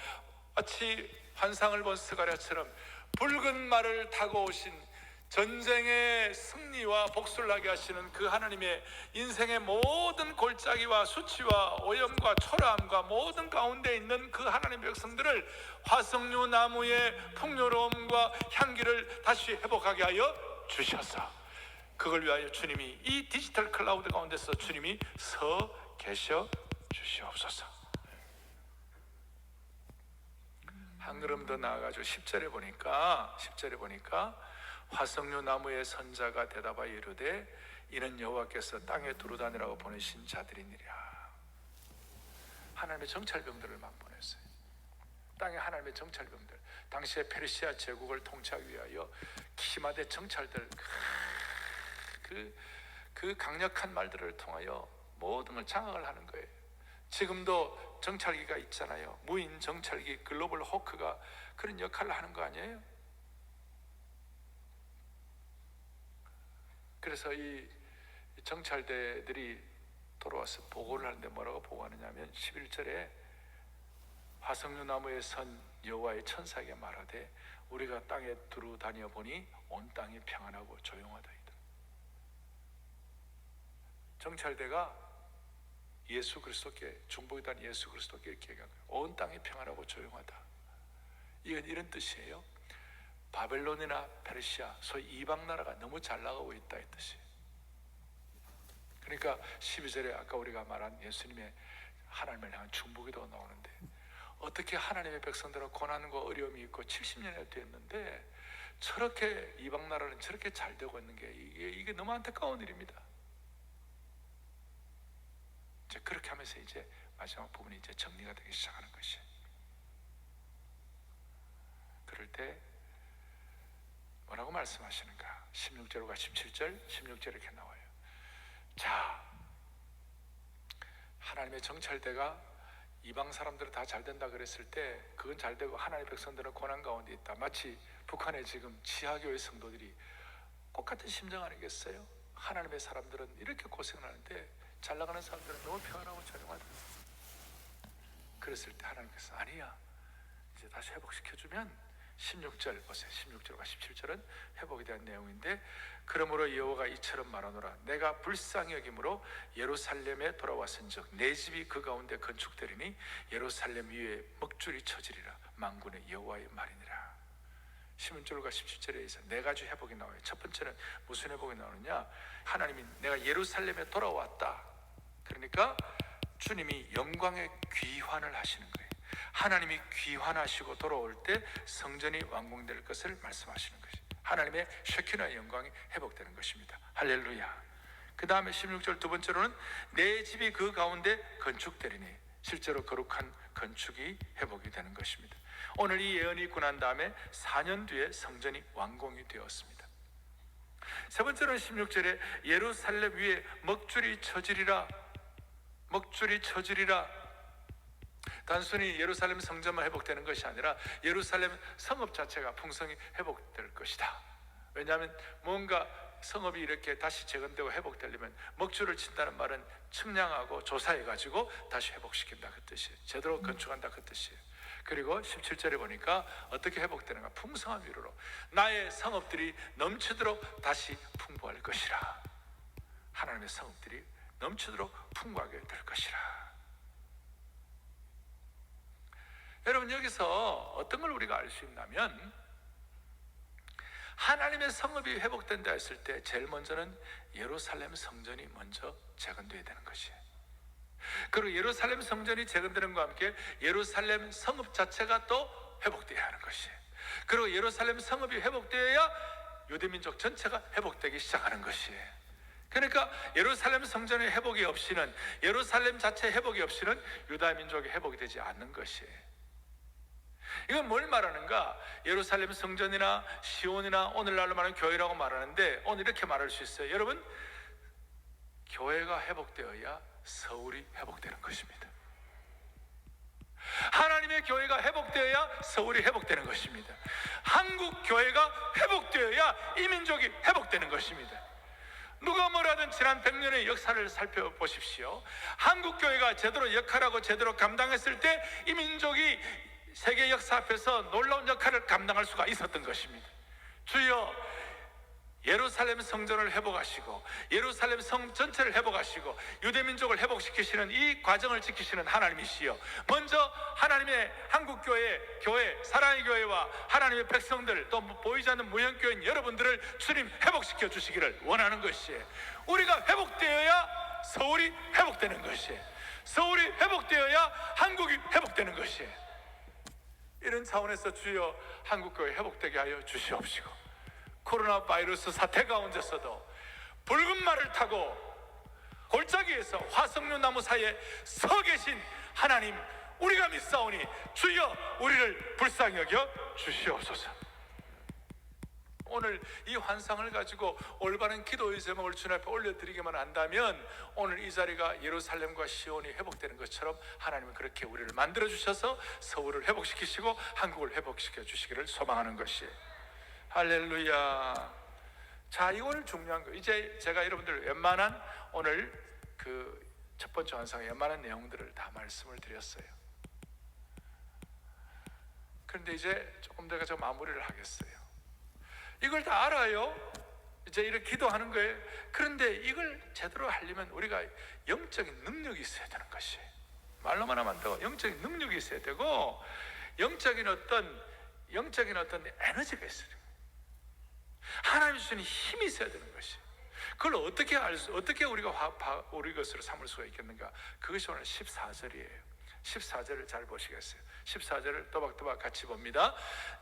마치 환상을 본 스가랴처럼 붉은 말을 타고 오신, 전쟁의 승리와 복수를 하게 하시는 그 하나님의 인생의 모든 골짜기와 수치와 오염과 초라함과 모든 가운데 있는 그 하나님의 백성들을 화석류 나무의 풍요로움과 향기를 다시 회복하게 하여 주셔서, 그걸 위하여 주님이 이 디지털 클라우드 가운데서 주님이 서 계셔 주시옵소서. 한 걸음 더 나아가지고 10절에 보니까 화석류 나무의 선자가 대답하여 이르되 이는 여호와께서 땅에 두루다니라고 보내신 자들이니라. 하나님의 정찰병들을 막 보냈어요. 땅에 하나님의 정찰병들, 당시에 페르시아 제국을 통치하기 위하여 기마대 정찰들, 그 강력한 말들을 통하여 모든 걸 장악을 하는 거예요. 지금도 정찰기가 있잖아요. 무인 정찰기 글로벌 호크가 그런 역할을 하는 거 아니에요? 그래서 이 정찰대들이 돌아와서 보고를 하는데 뭐라고 보고하느냐면 11절에 화석류 나무에 선 여호와의 천사에게 말하되 우리가 땅에 두루 다녀 보니 온 땅이 평안하고 조용하다. 정찰대가 예수 그리스도께, 중보기단 예수 그리스도께 이렇게 얘기한 거예요. 온 땅이 평안하고 조용하다. 이건 이런 뜻이에요. 바벨론이나 페르시아, 소위 이방 나라가 너무 잘 나가고 있다 이 뜻이에요. 그러니까 12절에 아까 우리가 말한 예수님의 하나님을 향한 중보기도가 나오는데, 어떻게 하나님의 백성들은 고난과 어려움이 있고 70년이 됐는데 저렇게 이방 나라는 저렇게 잘 되고 있는 게 이게 너무 안타까운 일입니다. 이제 그렇게 하면서 이제 마지막 부분이 이제 정리가 되기 시작하는 것이에요. 그럴 때 뭐라고 말씀하시는가? 16절과 17절, 16절 이렇게 나와요. 자, 하나님의 정찰대가 이방 사람들은 다 잘 된다 그랬을 때 그건 잘 되고 하나님의 백성들은 고난 가운데 있다. 마치 북한의 지금 지하교회 성도들이 똑같은 심정 아니겠어요? 하나님의 사람들은 이렇게 고생을 하는데 잘 나가는 사람들은 너무 평안하고 조용하다. 그랬을 때 하나님께서 아니야, 이제 다시 회복시켜주면 16절 보세요. 16절과 17절은 회복에 대한 내용인데, 그러므로 여호와가 이처럼 말하노라. 내가 불쌍히 여김으로 예루살렘에 돌아왔은즉 내 집이 그 가운데 건축되리니 예루살렘 위에 먹줄이 쳐지리라. 만군의 여호와의 말이니라. 16절과 17절에서 네 가지 회복이 나와요. 첫 번째는 무슨 회복이 나오느냐? 하나님이 내가 예루살렘에 돌아왔다. 그러니까 주님이 영광의 귀환을 하시는 거예요. 하나님이 귀환하시고 돌아올 때 성전이 완공될 것을 말씀하시는 것이죠. 하나님의 쉐키나의 영광이 회복되는 것입니다. 할렐루야. 그 다음에 16절 두 번째로는 내 집이 그 가운데 건축되리니, 실제로 거룩한 건축이 회복이 되는 것입니다. 오늘 이 예언이 있고 난 다음에 4년 뒤에 성전이 완공이 되었습니다. 세 번째로는 16절에 예루살렘 위에 먹줄이 쳐지리라. 먹줄이 쳐지리라. 단순히 예루살렘 성전만 회복되는 것이 아니라 예루살렘 성읍 자체가 풍성히 회복될 것이다. 왜냐하면 뭔가 성읍이 이렇게 다시 재건되고 회복되려면 먹줄을 친다는 말은 측량하고 조사해가지고 다시 회복시킨다 그 뜻이에요. 제대로 건축한다 그 뜻이에요. 그리고 17절에 보니까 어떻게 회복되는가? 풍성한 위로로 나의 성읍들이 넘치도록 다시 풍부할 것이라. 하나님의 성읍들이 넘치도록 풍부하게 될 것이라. 여러분, 여기서 어떤 걸 우리가 알 수 있냐면, 하나님의 성읍이 회복된다 했을 때 제일 먼저는 예루살렘 성전이 먼저 재건되어야 되는 것이에요. 그리고 예루살렘 성전이 재건되는 것과 함께 예루살렘 성읍 자체가 또 회복되어야 하는 것이에요. 그리고 예루살렘 성읍이 회복되어야 유대민족 전체가 회복되기 시작하는 것이에요. 그러니까 예루살렘 성전의 회복이 없이는, 예루살렘 자체의 회복이 없이는 유다민족의 회복이 되지 않는 것이에요. 이건 뭘 말하는가? 예루살렘 성전이나 시온이나 오늘날로 말하는 교회라고 말하는데, 오늘 이렇게 말할 수 있어요. 여러분, 교회가 회복되어야 서울이 회복되는 것입니다. 하나님의 교회가 회복되어야 서울이 회복되는 것입니다. 한국 교회가 회복되어야 이 민족이 회복되는 것입니다. 누가 뭐라든 지난 100년의 역사를 살펴보십시오. 한국 교회가 제대로 역할하고 제대로 감당했을 때 이 민족이 세계 역사 앞에서 놀라운 역할을 감당할 수가 있었던 것입니다. 주여, 예루살렘 성전을 회복하시고 예루살렘 성 전체를 회복하시고 유대민족을 회복시키시는 이 과정을 지키시는 하나님이시여, 먼저 하나님의 한국교회, 교회, 사랑의 교회와 하나님의 백성들, 또 보이지 않는 무형교회인 여러분들을 주님 회복시켜 주시기를 원하는 것이에요. 우리가 회복되어야 서울이 회복되는 것이에요. 서울이 회복되어야 한국이 회복되는 것이에요. 이런 차원에서 주여, 한국교회 회복되게 하여 주시옵시고, 코로나 바이러스 사태 가운데서도 붉은 말을 타고 골짜기에서 화석류 나무 사이에 서 계신 하나님, 우리가 믿사오니 주여 우리를 불쌍히 여겨 주시옵소서. 오늘 이 환상을 가지고 올바른 기도의 제목을 주님 앞에 올려드리기만 한다면 오늘 이 자리가 예루살렘과 시온이 회복되는 것처럼 하나님은 그렇게 우리를 만들어주셔서 서울을 회복시키시고 한국을 회복시켜 주시기를 소망하는 것이에요. 할렐루야. 자, 이걸 중요한 거. 이제 제가 여러분들 웬만한 오늘 그 첫 번째 환상의 웬만한 내용들을 다 말씀을 드렸어요. 그런데 이제 조금 더 제가 마무리를 하겠어요. 이걸 다 알아요. 이제 이렇게 기도하는 거예요. 그런데 이걸 제대로 하려면 우리가 영적인 능력이 있어야 되는 것이에요. 말로만 하면 안 되고 영적인 능력이 있어야 되고, 영적인 어떤 영적인 어떤 에너지가 있어요. 하나님이 주시는 힘이 있어야 되는 것이. 그걸 어떻게 우리가 우리 것으로 삼을 수가 있겠는가? 그것이 오늘 14절이에요. 14절을 잘 보시겠어요? 14절을 또박또박 같이 봅니다.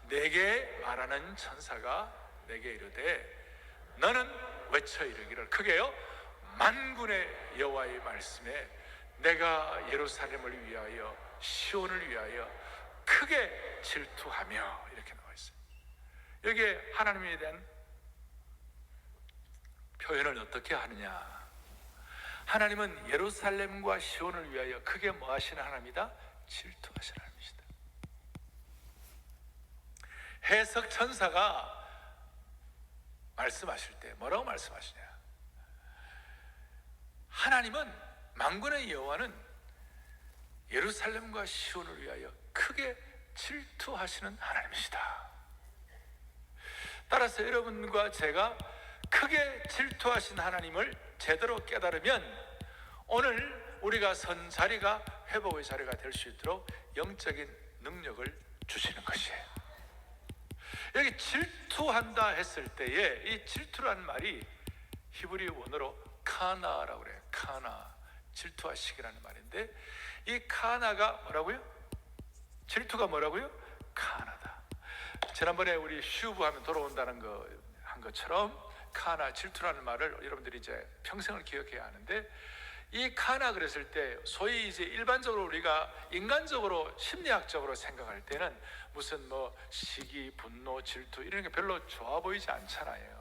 내게 말하는 천사가 내게 이르되 너는 외쳐 이르기를 크게요 만군의 여호와의 말씀에 내가 예루살렘을 위하여 시온을 위하여 크게 질투하며 이렇게 나와 있어요. 여기에 하나님에 대한 표현을 어떻게 하느냐? 하나님은 예루살렘과 시온을 위하여 크게 뭐 하시는 하나님이다? 질투하시는 하나님이시다. 해석 천사가 말씀하실 때 뭐라고 말씀하시냐? 하나님은 만군의 여호와는 예루살렘과 시온을 위하여 크게 질투하시는 하나님이시다. 따라서 여러분과 제가 크게 질투하신 하나님을 제대로 깨달으면 오늘 우리가 선 자리가 회복의 자리가 될 수 있도록 영적인 능력을 주시는 것이에요. 여기 질투한다 했을 때에 이 질투라는 말이 히브리 원어로 카나라고 그래요. 카나, 질투하시기라는 말인데 이 카나가 뭐라고요? 질투가 뭐라고요? 카나다. 지난번에 우리 슈브 하면 돌아온다는 거 한 것처럼 카나, 질투라는 말을 여러분들이 이제 평생을 기억해야 하는데 이 카나 그랬을 때 소위 이제 일반적으로 우리가 인간적으로 심리학적으로 생각할 때는 무슨 뭐 시기, 분노, 질투 이런 게 별로 좋아 보이지 않잖아요.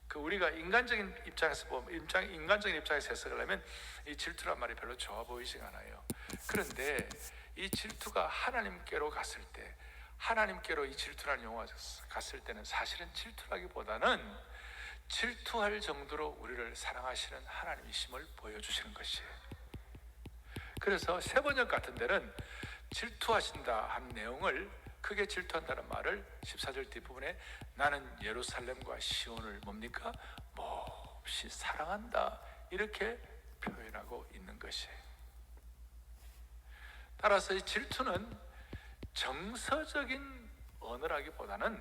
그 우리가 인간적인 입장에서 보면 인간적인 입장에서 해석을 하면 이 질투란 말이 별로 좋아 보이지가 않아요. 그런데 이 질투가 하나님께로 갔을 때 하나님께로 이 질투라는 용어가 갔을 때는 사실은 질투라기보다는 질투할 정도로 우리를 사랑하시는 하나님이심을 보여주시는 것이에요. 그래서 세번역 같은 데는 질투하신다 한 내용을 크게 질투한다는 말을 14절 뒷부분에 나는 예루살렘과 시온을 뭡니까? 몹시 사랑한다 이렇게 표현하고 있는 것이에요. 따라서 이 질투는 정서적인 언어라기보다는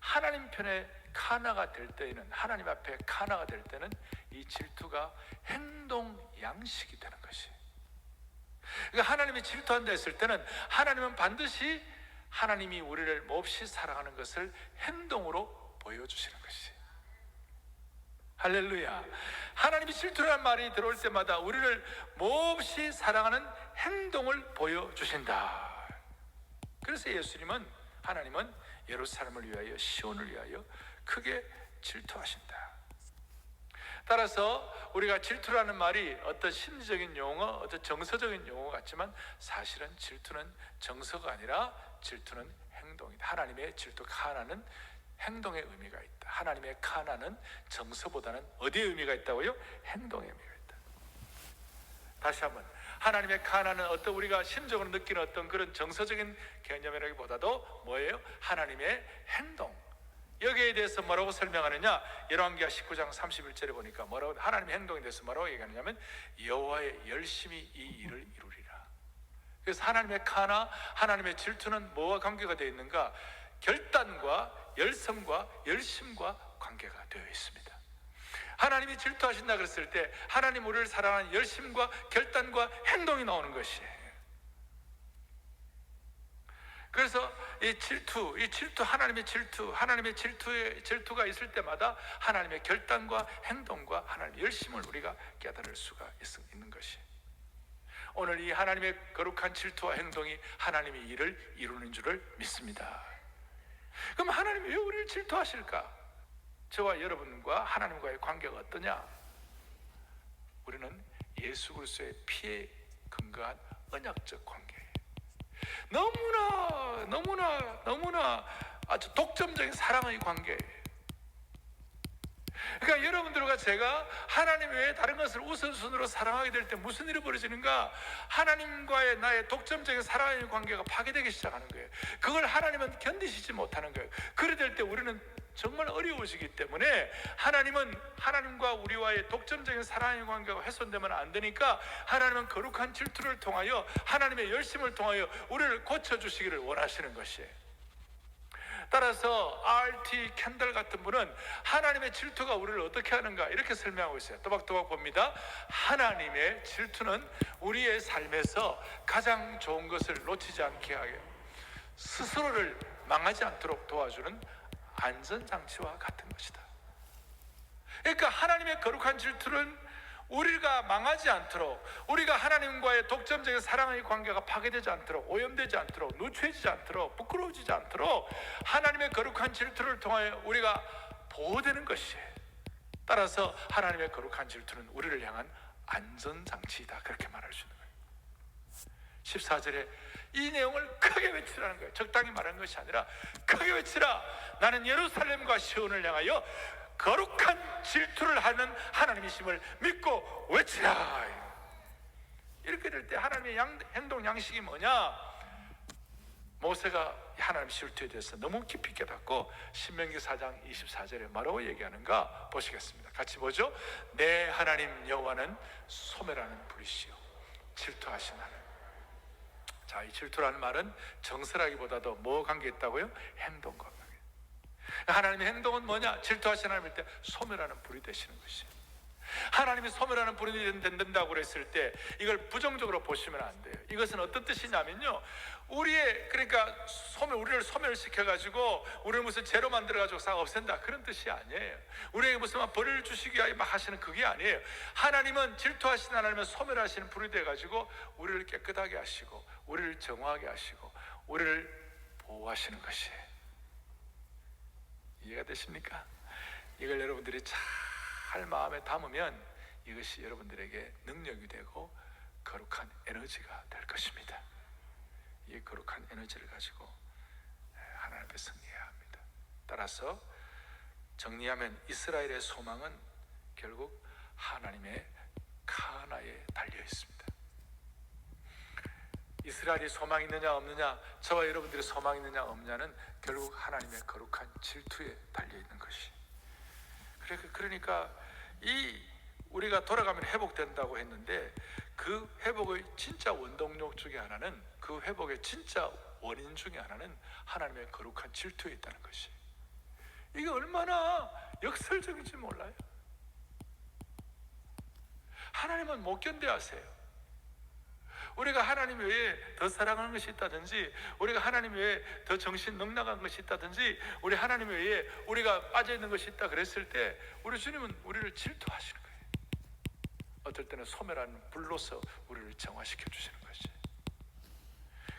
하나님 편에 카나가 될 때에는 하나님 앞에 카나가 될 때는 이 질투가 행동 양식이 되는 것이. 그러니까 하나님이 질투한다 했을 때는 하나님은 반드시 하나님이 우리를 몹시 사랑하는 것을 행동으로 보여주시는 것이. 할렐루야. 하나님이 질투라는 말이 들어올 때마다 우리를 몹시 사랑하는 행동을 보여주신다. 그래서 하나님은 예루살렘을 위하여 시온을 위하여 크게 질투하신다. 따라서 우리가 질투라는 말이 어떤 심리적인 용어, 어떤 정서적인 용어 같지만 사실은 질투는 정서가 아니라 질투는 행동이다. 하나님의 질투 카나는 행동의 의미가 있다. 하나님의 카나는 정서보다는 어디에 의미가 있다고요? 행동의 의미가 있다. 다시 한번 하나님의 카나는 어떤 우리가 심적으로 느끼는 어떤 그런 정서적인 개념이라기보다도 뭐예요? 하나님의 행동. 여기에 대해서 뭐라고 설명하느냐? 열왕기하 19장 31절에 보니까 뭐라고 하나님의 행동에 대해서 뭐라고 얘기하느냐면 여호와의 열심히 이 일을 이루리라. 그래서 하나님의 카나, 하나님의 질투는 뭐와 관계가 되어 있는가? 결단과 열성과 열심과 관계가 되어 있습니다. 하나님이 질투하신다 그랬을 때 하나님 우리를 사랑하는 열심과 결단과 행동이 나오는 것이에요. 그래서 이 질투, 하나님의 질투가 있을 때마다 하나님의 결단과 행동과 하나님의 열심을 우리가 깨달을 수가 있는 것이에요. 오늘 이 하나님의 거룩한 질투와 행동이 하나님의 일을 이루는 줄을 믿습니다. 그럼 하나님이 왜 우리를 질투하실까? 저와 여러분과 하나님과의 관계가 어떠냐? 우리는 예수 그리스도의 피에 근거한 언약적 관계예요. 너무나 아주 독점적인 사랑의 관계예요. 그러니까 여러분들과 제가 하나님 외에 다른 것을 우선순위로 사랑하게 될 때 무슨 일이 벌어지는가? 하나님과의 나의 독점적인 사랑의 관계가 파괴되기 시작하는 거예요. 그걸 하나님은 견디시지 못하는 거예요. 그래 될 때 우리는 정말 어려워지기 때문에 하나님과 우리와의 독점적인 사랑의 관계가 훼손되면 안 되니까 하나님은 거룩한 질투를 통하여 하나님의 열심을 통하여 우리를 고쳐주시기를 원하시는 것이에요. 따라서 R.T. 캔들 같은 분은 하나님의 질투가 우리를 어떻게 하는가 이렇게 설명하고 있어요. 또박또박 봅니다. 하나님의 질투는 우리의 삶에서 가장 좋은 것을 놓치지 않게 하게 스스로를 망하지 않도록 도와주는 안전장치와 같은 것이다. 그러니까 하나님의 거룩한 질투는 우리가 망하지 않도록, 우리가 하나님과의 독점적인 사랑의 관계가 파괴되지 않도록, 오염되지 않도록, 누추해지지 않도록, 부끄러워지지 않도록 하나님의 거룩한 질투를 통하여 우리가 보호되는 것이에요. 따라서 하나님의 거룩한 질투는 우리를 향한 안전장치이다, 그렇게 말할 수 있는 거예요. 14절에 이 내용을 크게 외치라는 거예요. 적당히 말하는 것이 아니라 크게 외치라. 나는 예루살렘과 시온을 향하여 거룩한 질투를 하는 하나님이심을 믿고 외치라. 이렇게 될 때 하나님의 행동 양식이 뭐냐? 모세가 하나님 질투에 대해서 너무 깊이 깨닫고 신명기 4장 24절에 뭐라고 얘기하는가 보시겠습니다. 같이 보죠. 내 하나님 여호와는 소멸하는 불이시요 질투하신 하나님. 자, 이 질투라는 말은 정서라기보다도 뭐 관계 있다고요? 행동과 관계. 하나님의 행동은 뭐냐? 질투하시는 하나님일 때 소멸하는 불이 되시는 것이에요. 하나님이 소멸하는 불이 된다고 그랬을 때 이걸 부정적으로 보시면 안 돼요. 이것은 어떤 뜻이냐면요, 우리를 소멸시켜가지고 우리를 무슨 죄로 만들어가지고 싹 없앤다, 그런 뜻이 아니에요. 우리에게 무슨 벌을 주시기 위하여 막 하시는 그게 아니에요. 하나님은 질투하시는 하나님은 소멸하시는 불이 돼가지고 우리를 깨끗하게 하시고 우리를 정화하게 하시고 우리를 보호하시는 것이에요. 이해가 되십니까? 이걸 여러분들이 잘 마음에 담으면 이것이 여러분들에게 능력이 되고 거룩한 에너지가 될 것입니다. 이 거룩한 에너지를 가지고 하나님 앞에 승리해야 합니다. 따라서 정리하면 이스라엘의 소망은 결국 하나님의 카나에 달려 있습니다. 이스라엘이 소망이 있느냐 없느냐, 저와 여러분들의 소망이 있느냐 없느냐는 결국 하나님의 거룩한 질투에 달려 있는 것이. 그러니까 우리가 돌아가면 회복된다고 했는데 그 회복의 진짜 원동력 중에 하나는, 그 회복의 진짜 원인 중에 하나는 하나님의 거룩한 질투에 있다는 것이. 이게 얼마나 역설적인지 몰라요. 하나님은 못 견뎌하세요. 우리가 하나님 외에 더 사랑하는 것이 있다든지, 우리가 하나님 외에 더 정신 넉넉한 것이 있다든지, 우리 하나님 외에 우리가 빠져있는 것이 있다 그랬을 때 우리 주님은 우리를 질투하시는 거예요. 어떨 때는 소멸하는 불로서 우리를 정화시켜 주시는 것이.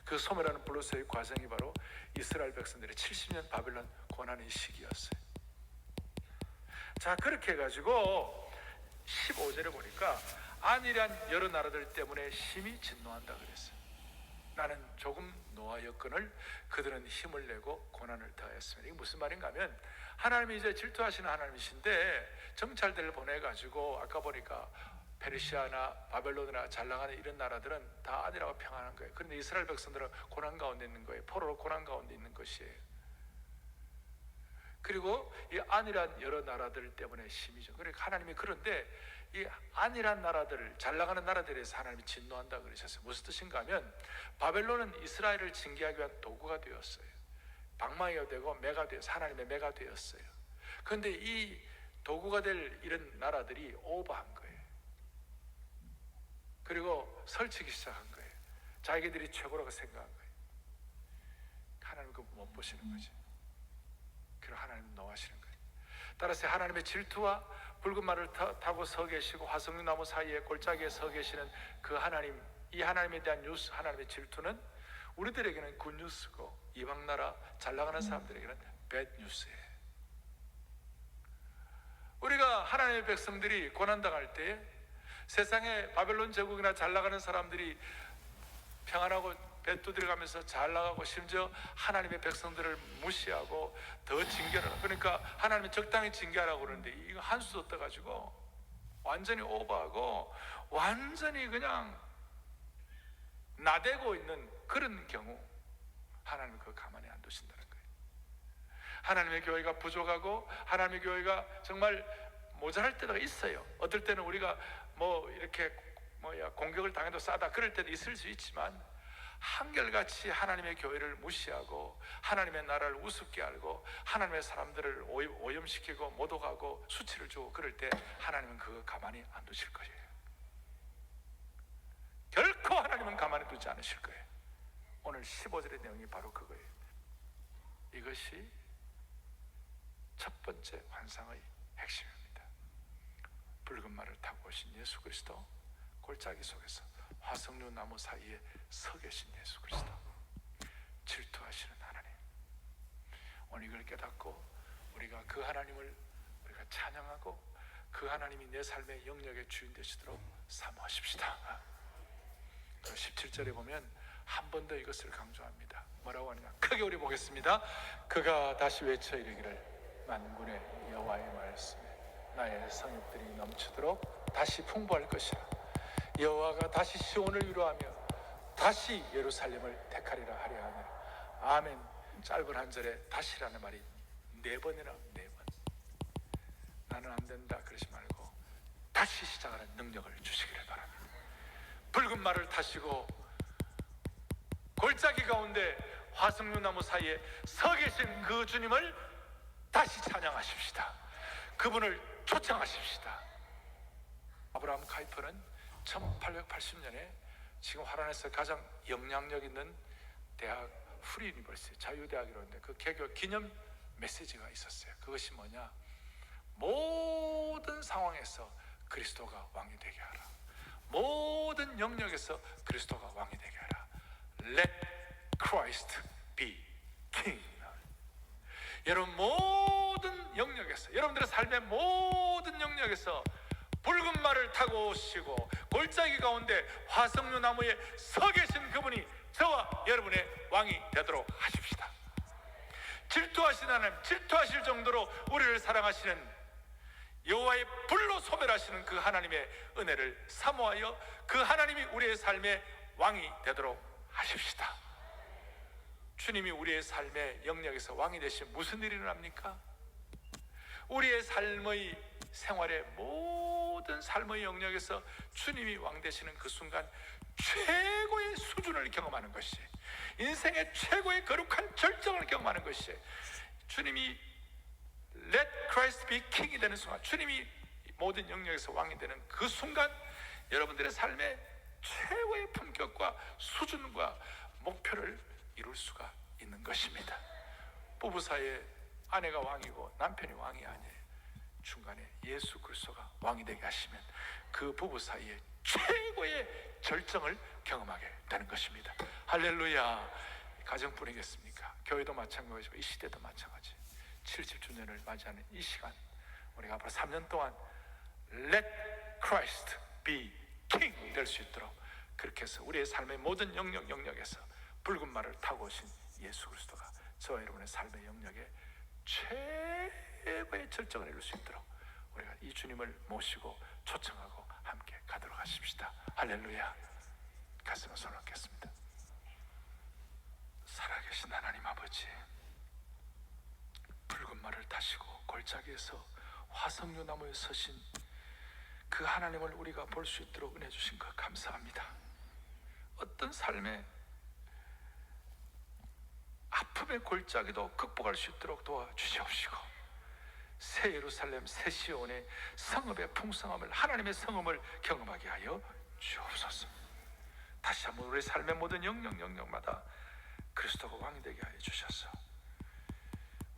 그 소멸하는 불로서의 과정이 바로 이스라엘 백성들의 70년 바벨론 고난의 시기였어요. 자, 그렇게 해가지고 15절에 보니까 안일한 여러 나라들 때문에 심히 진노한다 그랬어요. 나는 조금 노하였거늘 그들은 힘을 내고 고난을 더하였습니다. 이게 무슨 말인가 하면, 하나님이 이제 질투하시는 하나님이신데 정찰대를 보내가지고 아까 보니까 페르시아나 바벨론이나 잘 나가는 이런 나라들은 다 안일하고 평안한 거예요. 그런데 이스라엘 백성들은 고난 가운데 있는 거예요. 포로로 고난 가운데 있는 것이에요. 그리고 이 안일한 여러 나라들 때문에 심히죠. 그러니까 하나님이, 그런데 이 안일한 나라들, 잘 나가는 나라들에서 하나님이 진노한다 그러셨어요. 무슨 뜻인가 하면, 바벨론은 이스라엘을 징계하기 위한 도구가 되었어요. 방망이가 되고 매가 되어서 하나님의 매가 되었어요. 그런데 이 도구가 될 이런 나라들이 오버한 거예요. 그리고 설치기 시작한 거예요. 자기들이 최고라고 생각한 거예요. 하나님 그거 못 보시는 거지. 그리고 하나님 노하시는 거예요. 따라서 하나님의 질투와 붉은 말을 타고 서 계시고 화석나무 사이에 골짜기에 서 계시는 그 하나님, 이 하나님에 대한 뉴스, 하나님의 질투는 우리들에게는 굿뉴스고 이방 나라 잘 나가는 사람들에게는 배드뉴스예요. 우리가 하나님의 백성들이 고난당할 때 세상에 바벨론 제국이나 잘 나가는 사람들이 평안하고 배 두드려가면서 잘 나가고 심지어 하나님의 백성들을 무시하고 더 징계를, 그러니까 하나님이 적당히 징계하라고 그러는데 이거 한수 떠가지고 완전히 오버하고 완전히 그냥 나대고 있는 그런 경우 하나님은 그거 가만히 안 두신다는 거예요. 하나님의 교회가 부족하고 하나님의 교회가 정말 모자랄 때가 있어요. 어떨 때는 우리가 뭐 이렇게 공격을 당해도 싸다 그럴 때도 있을 수 있지만, 한결같이 하나님의 교회를 무시하고 하나님의 나라를 우습게 알고 하나님의 사람들을 오염시키고 모독하고 수치를 주고 그럴 때 하나님은 그거 가만히 안 두실 거예요. 결코 하나님은 가만히 두지 않으실 거예요. 오늘 15절의 내용이 바로 그거예요. 이것이 첫 번째 환상의 핵심입니다. 붉은 말을 타고 오신 예수 그리스도, 골짜기 속에서 화석류 나무 사이에 서 계신 예수 그리스도, 질투하시는 하나님. 오늘 이걸 깨닫고 우리가 그 하나님을 우리가 찬양하고 그 하나님이 내 삶의 영역의 주인 되시도록 사모하십시다. 17절에 보면 한 번 더 이것을 강조합니다. 뭐라고 하느냐? 크게 우리 보겠습니다. 그가 다시 외쳐 이르기를 만군의 여호와의 말씀에 나의 성읍들이 넘치도록 다시 풍부할 것이라. 여호와가 다시 시온을 위로하며 다시 예루살렘을 택하리라 하려 하느라. 아멘. 짧은 한 절에 다시라는 말이 4번이나 4번. 나는 안 된다 그러지 말고 다시 시작하는 능력을 주시기를 바랍니다. 붉은 말을 타시고 골짜기 가운데 화석류 나무 사이에 서 계신 그 주님을 다시 찬양하십시다. 그분을 초청하십시다. 아브라함 카이퍼는 1880년에 지금 화란에서 가장 영향력 있는 대학 프리 유니버시티 자유대학이라고 하는데 그 개교 기념 메시지가 있었어요. 그것이 뭐냐? 모든 상황에서 그리스도가 왕이 되게 하라. 모든 영역에서 그리스도가 왕이 되게 하라. Let Christ be King. 여러분 모든 영역에서, 여러분들의 삶의 모든 영역에서 붉은 말을 타고 오시고 골짜기 가운데 화석류 나무에 서 계신 그분이 저와 여러분의 왕이 되도록 하십시다. 질투하시는 하나님, 질투하실 정도로 우리를 사랑하시는 여호와의 불로 소멸하시는 그 하나님의 은혜를 사모하여 그 하나님이 우리의 삶의 왕이 되도록 하십시다. 주님이 우리의 삶의 영역에서 왕이 되시면 무슨 일이 일어납니까? 우리의 삶의 생활의 모든 삶의 영역에서 주님이 왕 되시는 그 순간 최고의 수준을 경험하는 것이, 인생의 최고의 거룩한 절정을 경험하는 것이, 주님이 Let Christ be King이 되는 순간, 주님이 모든 영역에서 왕이 되는 그 순간 여러분들의 삶의 최고의 품격과 수준과 목표를 이룰 수가 있는 것입니다. 부부 사이에 아내가 왕이고 남편이 왕이 아니에요. 중간에 예수 그리스도가 왕이 되게 하시면 그 부부 사이에 최고의 절정을 경험하게 되는 것입니다. 할렐루야. 가정뿐이겠습니까? 교회도 마찬가지고 이 시대도 마찬가지. 70주년을 맞이하는 이 시간, 우리가 앞으로 3년 동안 Let Christ be King 될 수 있도록 그렇게 해서 우리의 삶의 모든 영역에서 붉은 말을 타고 오신 예수 그리스도가 저와 여러분의 삶의 영역에 최고의 절정을 이룰 수 있도록 우리가 이 주님을 모시고 초청하고 함께 가도록 하십시다. 할렐루야. 가슴에 손을 얹겠습니다. 살아계신 하나님 아버지, 붉은 말을 타시고 골짜기에서 화석류 나무에 서신 그 하나님을 우리가 볼 수 있도록 은혜 주신 것 감사합니다. 어떤 삶의 아픔의 골짜기도 극복할 수 있도록 도와주시옵시고 새 예루살렘, 새 시온의 성읍의 풍성함을, 하나님의 성음을 경험하게 하여 주옵소서. 다시 한번 우리 삶의 모든 영역마다 그리스도가 왕이 되게 하여 주셔서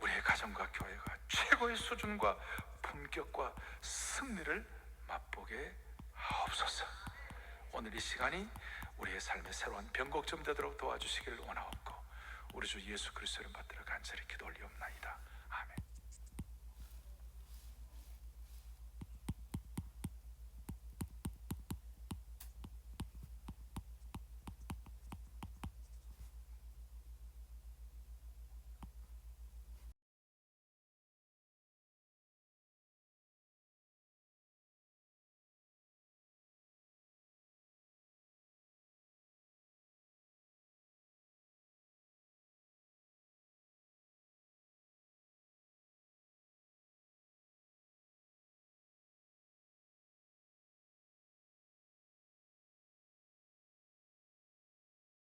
우리의 가정과 교회가 최고의 수준과 품격과 승리를 맛보게 하옵소서. 오늘 이 시간이 우리의 삶의 새로운 변곡점 되도록 도와주시기를 원하옵고 우리 주 예수 그리스도를 받들어 간절히 기도 올리옵나이다. 아멘.